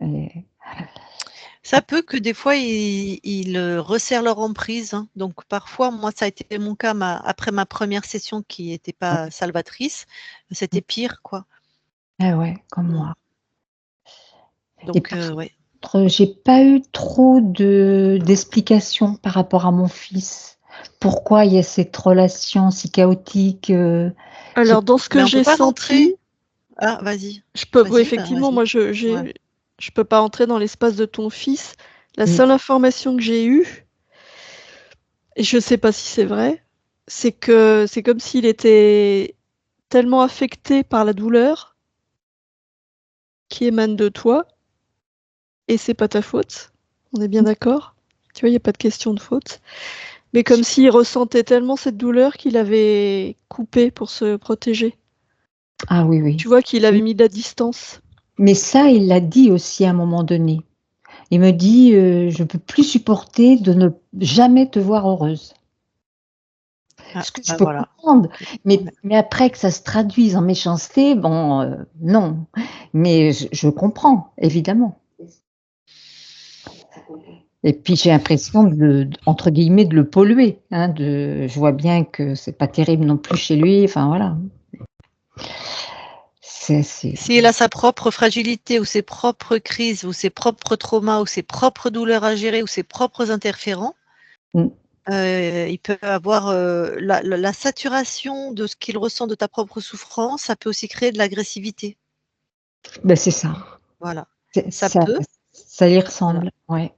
Et Ça peut que des fois, ils resserrent leur emprise. Hein. Donc, parfois, moi, ça a été mon cas après ma première session qui n'était pas salvatrice. C'était pire, quoi. ah ouais, comme moi. Et Donc, par ouais. contre, j'ai pas eu trop d'explications par rapport à mon fils. Pourquoi il y a cette relation si chaotique, Alors, dans ce que Mais on peut j'ai pas senti, rentrer. Ah, vas-y. oui, Vas-y, effectivement, vas-y. moi, Ouais. je peux pas entrer dans l'espace de ton fils. La Mmh. seule information que j'ai eue, et je sais pas si c'est vrai, c'est que c'est comme s'il était tellement affecté par la douleur qui émane de toi, et c'est pas ta faute. On est bien d'accord? Tu vois, il y a pas de question de faute. Mais comme s'il ressentait tellement cette douleur qu'il avait coupé pour se protéger. Ah oui, oui. Tu vois qu'il avait Oui. mis de la distance. Mais ça, il l'a dit aussi à un moment donné. Il me dit, je peux plus supporter de ne jamais te voir heureuse. Ah, Ce que je bah peux voilà. comprendre, Ouais. mais après que ça se traduise en méchanceté, bon, non. Mais je comprends, évidemment. Et puis j'ai l'impression entre guillemets, de le polluer, hein, je vois bien que c'est pas terrible non plus chez lui, enfin voilà. C'est S'il a sa propre fragilité ou ses propres crises ou ses propres traumas ou ses propres douleurs à gérer ou ses propres interférents, Mmh. il peut avoir, la saturation de ce qu'il ressent de ta propre souffrance, ça peut aussi créer de l'agressivité. Ben, c'est ça. Voilà. C'est Ça ça peut, ça y voilà. ressemble, ouais.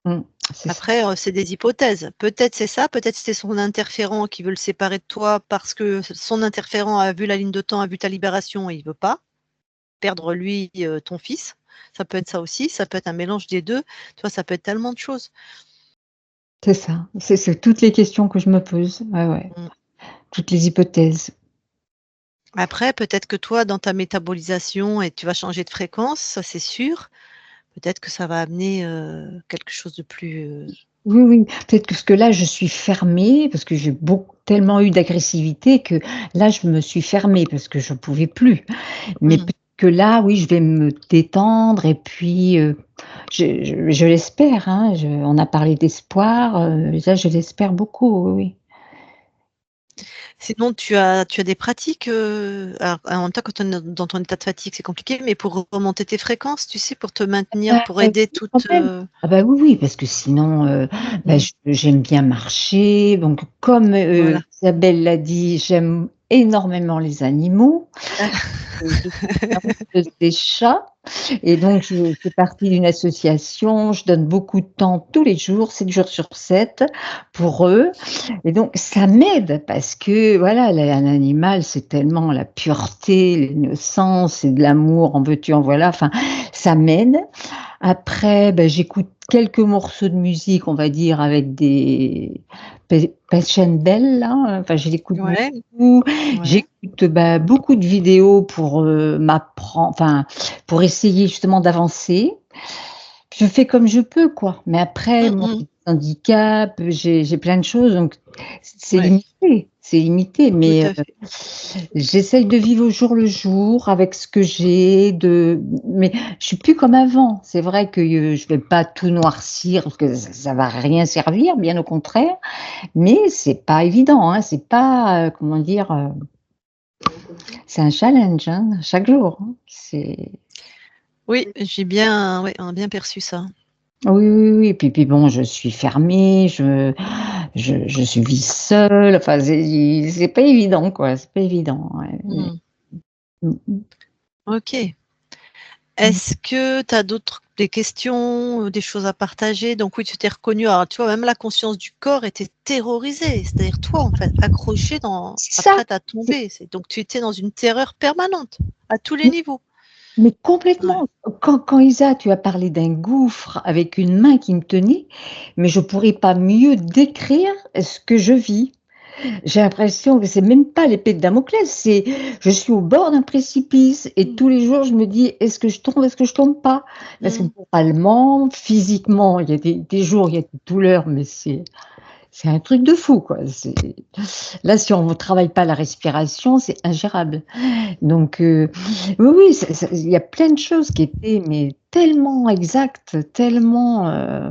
Mmh. C'est ça. Après, c'est des hypothèses. Peut-être c'est ça, peut-être c'est son interférent qui veut le séparer de toi parce que son interférent a vu la ligne de temps, a vu ta libération et il veut pas perdre lui, ton fils. Ça peut être ça aussi, ça peut être un mélange des 2. Tu vois, ça peut être tellement de choses. C'est ça. C'est toutes les questions que je me pose. Ouais, ouais. Mmh. Toutes les hypothèses. Après, peut-être que toi, dans ta métabolisation et tu vas changer de fréquence, ça c'est sûr. Peut-être que ça va amener, quelque chose de plus, Oui, oui, peut-être que parce que là, je suis fermée, parce que j'ai tellement eu d'agressivité que là, je me suis fermée parce que je pouvais plus. Mais mmh. peut-être que là, oui, je vais me détendre et puis, je l'espère, hein, on a parlé d'espoir, là, je l'espère beaucoup, oui, oui. Sinon, tu as des pratiques, alors en même temps, quand on est dans ton état de fatigue, c'est compliqué, mais pour remonter tes fréquences, tu sais, pour te maintenir, pour aider Oui, quand toute, même. Ah bah, oui, oui, parce que sinon, bah, mmh, j'aime bien marcher, donc comme, voilà. Isabelle l'a dit, j'aime énormément les animaux. Je suis amoureuse des chats et donc je fais partie d'une association, je donne beaucoup de temps tous les jours, 7 jours sur 7 pour eux et donc ça m'aide parce que voilà, un animal, c'est tellement la pureté, l'innocence, c'est de l'amour, en veux-tu, en voilà, enfin ça m'aide. Après, j'écoute quelques morceaux de musique, on va dire, avec des Passion Bell là, enfin je l'écoute Ouais, beaucoup. ouais. J'écoute, beaucoup de vidéos pour, pour essayer justement d'avancer. Je fais comme je peux quoi, mais après Mmh moi mh. j'ai des handicaps, j'ai plein de choses donc Ouais, c'est limité tout mais à fait. j'essaye de vivre au jour le jour avec ce que j'ai mais je suis plus comme avant. C'est vrai que, je vais pas tout noircir parce que ça va rien servir, bien au contraire, mais c'est pas évident, hein, c'est pas, comment dire, c'est un challenge, hein, chaque jour, hein. Oui, j'ai bien ouais, on a bien perçu ça. Oui, oui, oui, puis bon, je suis fermée, je vis seule, enfin c'est pas évident quoi, c'est pas évident, ouais, Mmh. mmh mh. OK. Mmh. Est-ce que tu as des questions, des choses à partager? Donc oui, tu t'es reconnue, alors tu vois, même la conscience du corps était terrorisée, c'est-à-dire toi, en fait, accrochée C'est ça, prête à c'est tomber. Donc tu étais dans une terreur permanente, à tous les niveaux. mais Ouais. complètement. Quand Isa, tu as parlé d'un gouffre avec une main qui me tenait, mais je pourrais pas mieux décrire ce que je vis. J'ai l'impression que c'est même pas l'épée de Damoclès, c'est je suis au bord d'un précipice et Mmh. tous les jours je me dis: «Est-ce que je tombe? Est-ce que je tombe pas?» Parce que Mmh. moralement, physiquement, il y a des jours, il y a des douleurs, mais c'est un truc de fou, quoi. Là, si on ne travaille pas la respiration, c'est ingérable. Donc, oui, oui, il y a plein de choses qui étaient mais tellement exactes, tellement,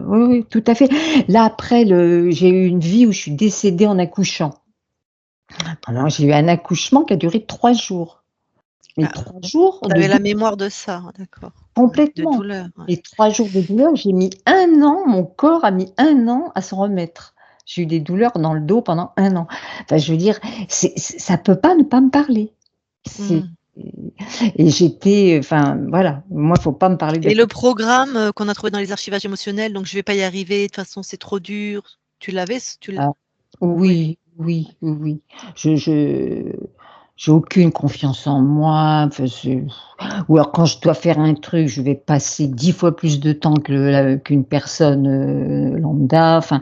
oui, oui, tout à fait. Là, après j'ai eu une vie où je suis décédée en accouchant. Alors j'ai eu un accouchement qui a duré 3 jours. Mais Ah, 3 jours tu de avais dou la mémoire de ça, d'accord. Ouais, de complètement. douleur, ouais. Et 3 jours de douleur, j'ai mis 1 an, mon corps a mis 1 an à s'en remettre. J'ai eu des douleurs dans le dos pendant 1 an. Enfin, je veux dire, ça peut pas ne pas me parler. C'est Mmh. et j'étais, enfin, voilà, moi, faut pas me parler Et d'accouchement. le programme, qu'on a trouvé dans les archivages émotionnels, donc je vais pas y arriver, de toute façon c'est trop dur, tu l'avais ce tu l oui. Oui, oui, oui, oui. Je j'ai aucune confiance en moi, enfin, ou alors quand je dois faire un truc, je vais passer 10 fois plus de temps qu'une personne, lambda, enfin,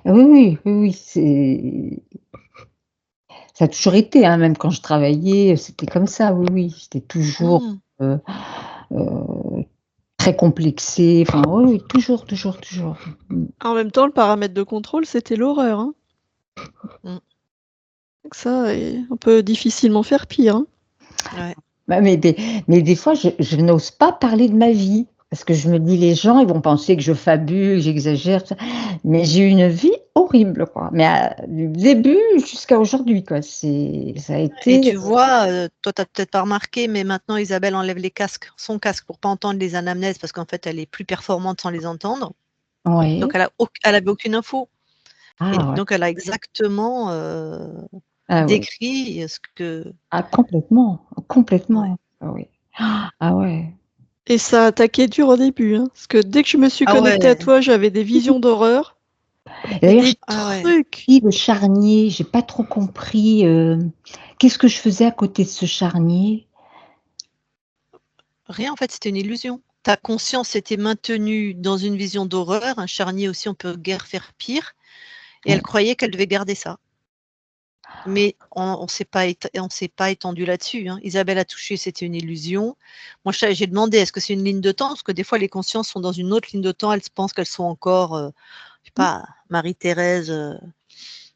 oui, oui, oui, oui, ça a toujours été, hein, même quand je travaillais, c'était comme ça, oui, oui, j'étais toujours, Mmh. heu heu, très complexé. Enfin, oui, toujours. En même temps, le paramètre de contrôle, c'était l'horreur, hein. Mm. Donc ça, on peut difficilement faire pire, hein. Ouais. Bah, mais des fois, je n'ose pas parler de ma vie parce que je me dis: «Les gens, ils vont penser que je fabule, que j'exagère, tout ça». Mais j'ai eu une vie horrible, quoi. Mais du début jusqu'à aujourd'hui, quoi. Ça a Et été tu vois, toi, tu n'as peut-être pas remarqué, mais maintenant, Isabelle enlève son casque pour pas entendre les anamnèses parce qu'en fait, elle est plus performante sans les entendre. ouais. Donc, elle avait aucune info. Et Ah ouais. donc, elle a exactement Ah oui. décrit ce que. Ah complètement, Ouais. Ah oui. Ah ouais. Et ça a attaqué dur au début, hein, parce que dès que je me suis Ah connectée à ouais. toi, j'avais des visions d'horreur Et et d'ailleurs, des j'ai Ah ouais. trucs. pris le charnier, j'ai pas trop compris, qu'est-ce que je faisais à côté de ce charnier? Rien, en fait, c'était une illusion. Ta conscience était maintenue dans une vision d'horreur. Un charnier aussi, on peut guère faire pire. Et elle Ouais. croyait qu'elle devait garder ça. Mais on s'est pas étendu là-dessus, hein. Isabelle a touché, c'était une illusion. Moi, j'ai demandé: «Est-ce que c'est une ligne de temps?» parce que des fois, les consciences sont dans une autre ligne de temps. Elles pensent qu'elles sont encore, je sais pas, Marie-Thérèse,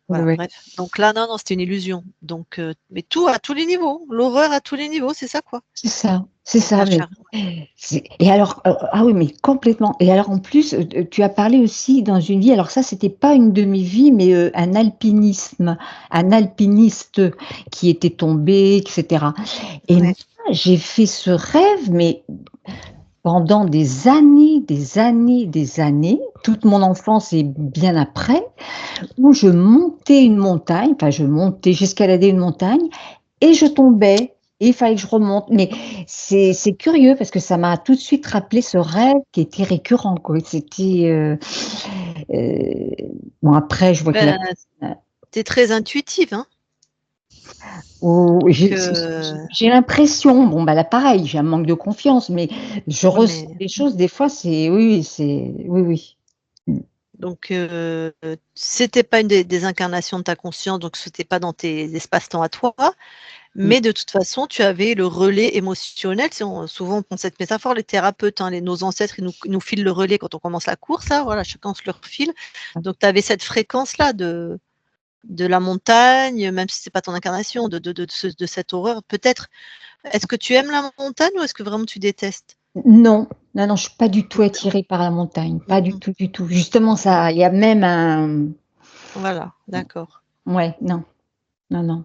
voilà, Ouais. bref. Donc là, non, c'était une illusion. Donc mais tout à tous les niveaux, l'horreur à tous les niveaux, c'est ça, quoi. C'est Donc un ça, mais char et alors, ah oui, mais complètement et alors en plus, tu as parlé aussi dans une vie alors ça, c'était pas une demi-vie, mais un alpiniste qui était tombé et cetera et moi, ouais. j'ai fait ce rêve, mais pendant des années, toute mon enfance et bien après, où je montais une montagne, enfin j'escaladais une montagne et je tombais et il fallait que je remonte. Mais c'est curieux parce que ça m'a tout de suite rappelé ce rêve qui était récurrent, quoi. C'était, heu, bon après je vois que la Ben, tu es très intuitive, hein, ou donc j'ai l'impression, bon, bah, là pareil, j'ai un manque de confiance, mais je ouais, ressens mais des choses des fois, c'est oui, c'est oui, oui. Mmh. donc c'était pas une des incarnations de ta conscience, donc c'était pas dans tes espaces-temps à toi, Mmh. mais de toute façon, tu avais le relais émotionnel. Souvent on prend cette métaphore, les thérapeutes, hein, nos ancêtres, ils nous filent le relais quand on commence la course là, voilà, chacun se le refile. Donc tu avais cette fréquence-là de la montagne, même si c'est pas ton incarnation, de cette horreur. Peut-être, est-ce que tu aimes la montagne ou est-ce que vraiment tu détestes? Non, non, je suis pas du tout D'accord. attirée par la montagne, pas Mmh du mh. tout, du tout. Justement Mmh. ça il y a même un Voilà, d'accord. ouais, non, non.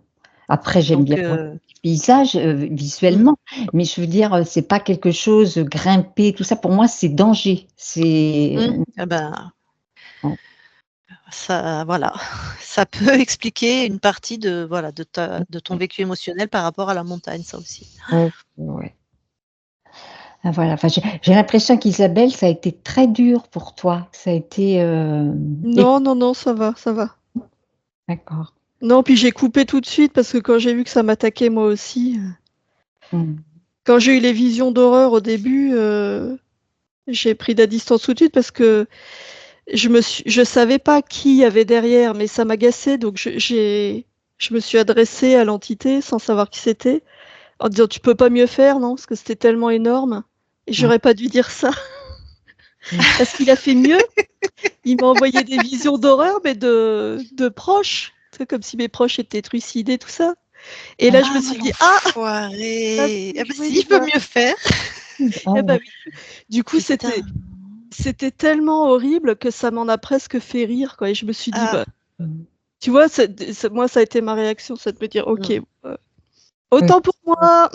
Après j'aime Donc bien voir les paysages, mmh, visuellement, mais je veux dire, c'est pas quelque chose, grimper tout ça pour moi c'est danger, c'est, et ben, non, ça voilà, ça peut expliquer une partie de ton ouais, vécu émotionnel par rapport à la montagne, ça aussi. ouais, ouais. Ah voilà, enfin j'ai l'impression qu'Isabelle, ça a été très dur pour toi. Ça a été, et Non, non, non, ça va, ça va. d'accord. Non, puis j'ai coupé tout de suite parce que quand j'ai vu que ça m'attaquait moi aussi, Mmh. quand j'ai eu les visions d'horreur au début, j'ai pris de la distance tout de suite parce que je savais pas qui il y avait derrière, mais ça m'agaçait donc je me suis adressée à l'entité sans savoir qui c'était, en disant: «Tu peux pas mieux faire, non?» parce que c'était tellement énorme et Ouais. j'aurais pas dû dire ça Mmh. parce qu'il a fait mieux. Il m'a envoyé des visions d'horreur, mais de proches, tu sais, comme si mes proches étaient trucidés, tout ça et là, je me Ah suis dit: «Ah, ça l'enfoiré! peut Eh bah jouer si, des il peut fois». mieux faire. Eh Oh bah, oui. Du coup, Putain. c'était tellement horrible que ça m'en a presque fait rire, quoi et je me suis dit: Ah. «Bah» mmh. tu vois, moi, ça a été ma réaction, c'est de me dire: «OK, Mmh. Oui. autant pour moi,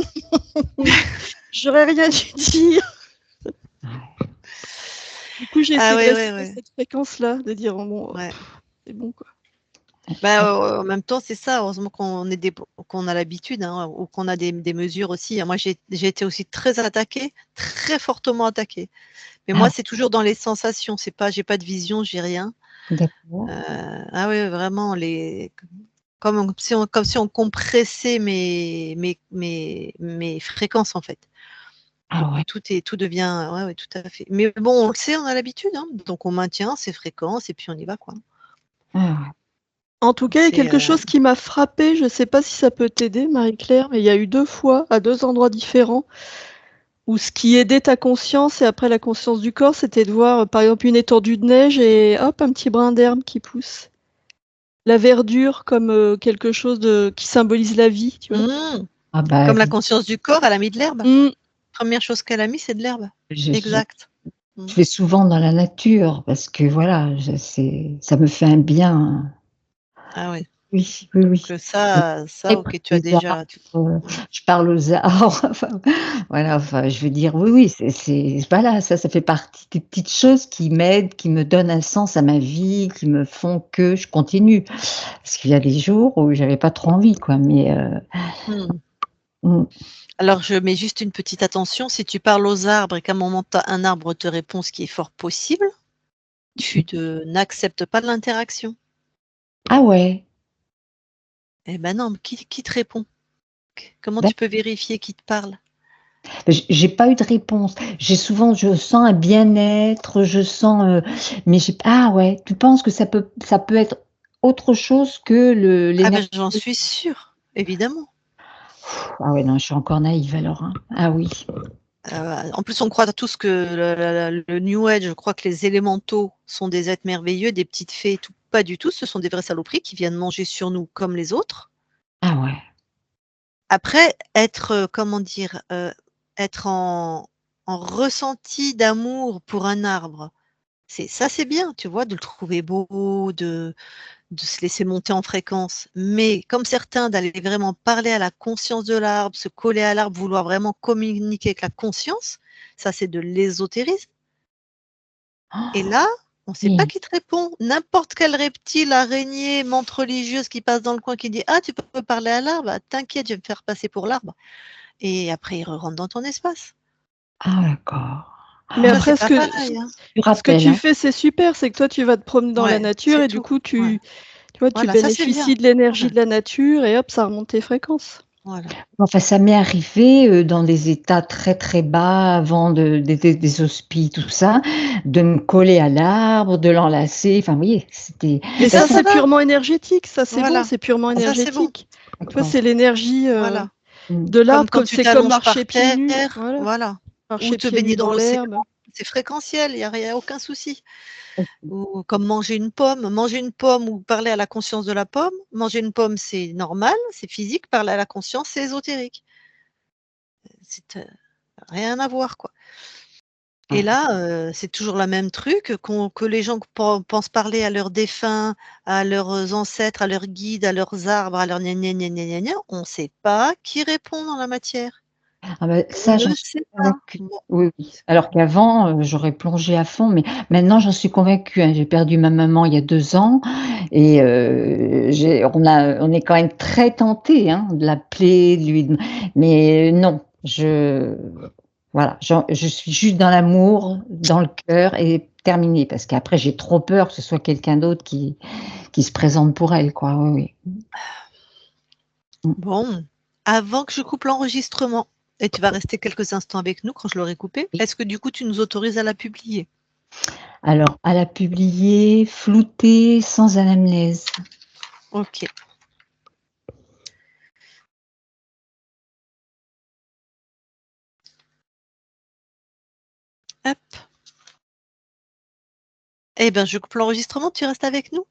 j'aurais rien dû dire». Ouais. Du coup, j'ai Ah essayé de ouais, rester ouais, dans ouais. cette fréquence-là, de dire: «Oh bon, Ouais. c'est bon, quoi». Bah, en même temps, c'est ça, heureusement qu'on a l'habitude, hein, ou qu'on a des mesures aussi, hein. Moi, j'ai été aussi très attaquée, très fortement attaquée. Mais moi, Ah c'est toujours dans les sensations, c'est pas j'ai pas de vision, j'ai rien. d'accord. Ah oui, vraiment comme si on compressait mes fréquences, en fait. Donc Ah ouais. tout devient ouais, ouais, tout à fait. Mais bon, on le sait, on a l'habitude, hein, donc on maintient ces fréquences et puis on y va, quoi. Ah En tout cas, il y a C'est, quelque chose qui m'a frappée, je sais pas si ça peut t'aider Marie-Claire, mais il y a eu 2 fois, à 2 endroits différents, Ou ce qui aidait ta conscience et après la conscience du corps, c'était de voir, par exemple, une étendue de neige et hop, un petit brin d'herbe qui pousse. La verdure comme quelque chose qui symbolise la vie, tu vois. Ah bah, Comme la conscience du corps, elle a mis de l'herbe. Mm. Première chose qu'elle a mis, c'est de l'herbe. je Exact. vais souvent dans la nature parce que voilà, ça me fait un bien. Ah oui. Oui, oui, oui. Que ça, Très ok, près tu as des déjà. arbres, je parle aux arbres, enfin, voilà, enfin, je veux dire, oui, oui, voilà, ça fait partie des petites choses qui m'aident, qui me donnent un sens à ma vie, qui me font que je continue. Parce qu'il y a des jours où j'avais pas trop envie, quoi, mais mmh. Alors, je mets juste une petite attention. Si tu parles aux arbres et qu'à un moment, un arbre te répond ce qui est fort possible, tu n'acceptes pas de l'interaction. Ah ouais, Eh ben non, qui te répond? Comment tu d'ac peux vérifier qui te parle? j'ai pas eu de réponse. Je sens un bien-être, je sens, mais ah ouais, tu penses que ça peut être autre chose que Ah ben, l'énergie? j'en suis sûre, évidemment. Ah ouais, non, je suis encore naïve alors, hein. Ah oui. En plus, on croit tous que le New Age, je crois que les élémentaux sont des êtres merveilleux, des petites fées et tout. Pas du tout, ce sont des vraies saloperies qui viennent manger sur nous comme les autres. Ah ouais. Après, comment dire, être en ressenti d'amour pour un arbre, c'est bien, tu vois, de le trouver beau, de se laisser monter en fréquence. Mais comme certains, d'aller vraiment parler à la conscience de l'arbre, se coller à l'arbre, vouloir vraiment communiquer avec la conscience, ça c'est de l'ésotérisme. Et là, on ne sait pas Oui. qui te répond. N'importe quel reptile, araignée, menthe religieuse qui passe dans le coin qui dit: «Ah, tu peux parler à l'arbre? Ah, t'inquiète, je vais me faire passer pour l'arbre». Et après, il rentre dans ton espace. Ah d'accord. Mais Toi, c'est après, pas pareil, hein. Tu ce que rappelles, tu hein? fais, c'est super, c'est que toi, tu vas te promener dans la Ouais, nature c'est et du tout. coup, Ouais. tu vois, tu Voilà, ça c'est bien. bénéficies de l'énergie Voilà, de la nature et hop, ça remonte tes fréquences. voilà. Enfin, ça m'est arrivé, dans des états très, très bas avant des hospices, tout ça, de me coller à l'arbre, de l'enlacer, enfin, vous voyez, c'était Mais Et ça, ça, ça c'est va. purement énergétique, ça c'est bon, Voilà. c'est purement Ça, c'est bon. énergétique. Tu vois, d'accord. c'est l'énergie Voilà. Mmh. de Comme l'arbre, quand comme tu c'est comme t'allonges par marcher pieds nus, terre, voilà, voilà. Ou marcher te pieds nus baigner dans dans l'océan, l'herbe. c'est fréquentiel, il y a aucun souci. Ou comme manger une pomme ou parler à la conscience de la pomme. Manger une pomme, c'est normal, c'est physique, parler à la conscience, c'est ésotérique. C'est, rien à voir, quoi. Et Ouais. là, c'est toujours le même truc, que les gens pensent parler à leurs défunts, à leurs ancêtres, à leurs guides, à leurs arbres, à leurs gna gna gna gna gna gna, on ne sait pas qui répond dans la matière. Ah bah, On ça, ne j'en suis sait pas. convaincue. Bon, Oui, oui. Alors qu'avant, j'aurais plongé à fond, mais maintenant j'en suis convaincue, hein. J'ai perdu ma maman il y a 2 ans et on est quand même très tentés, hein, de l'appeler, de lui mais non, voilà, je suis juste dans l'amour, dans le cœur et terminé. Parce qu'après j'ai trop peur que ce soit quelqu'un d'autre qui se présente pour elle, quoi. Oui, oui. Mmh. bon, avant que je coupe l'enregistrement, et tu vas rester quelques instants avec nous quand je l'aurai coupé, Oui. est-ce que du coup tu nous autorises à la publier? Alors, à la publier, floutée, sans anamnèse. OK. Hop. Eh ben, je coupe l'enregistrement, tu restes avec nous?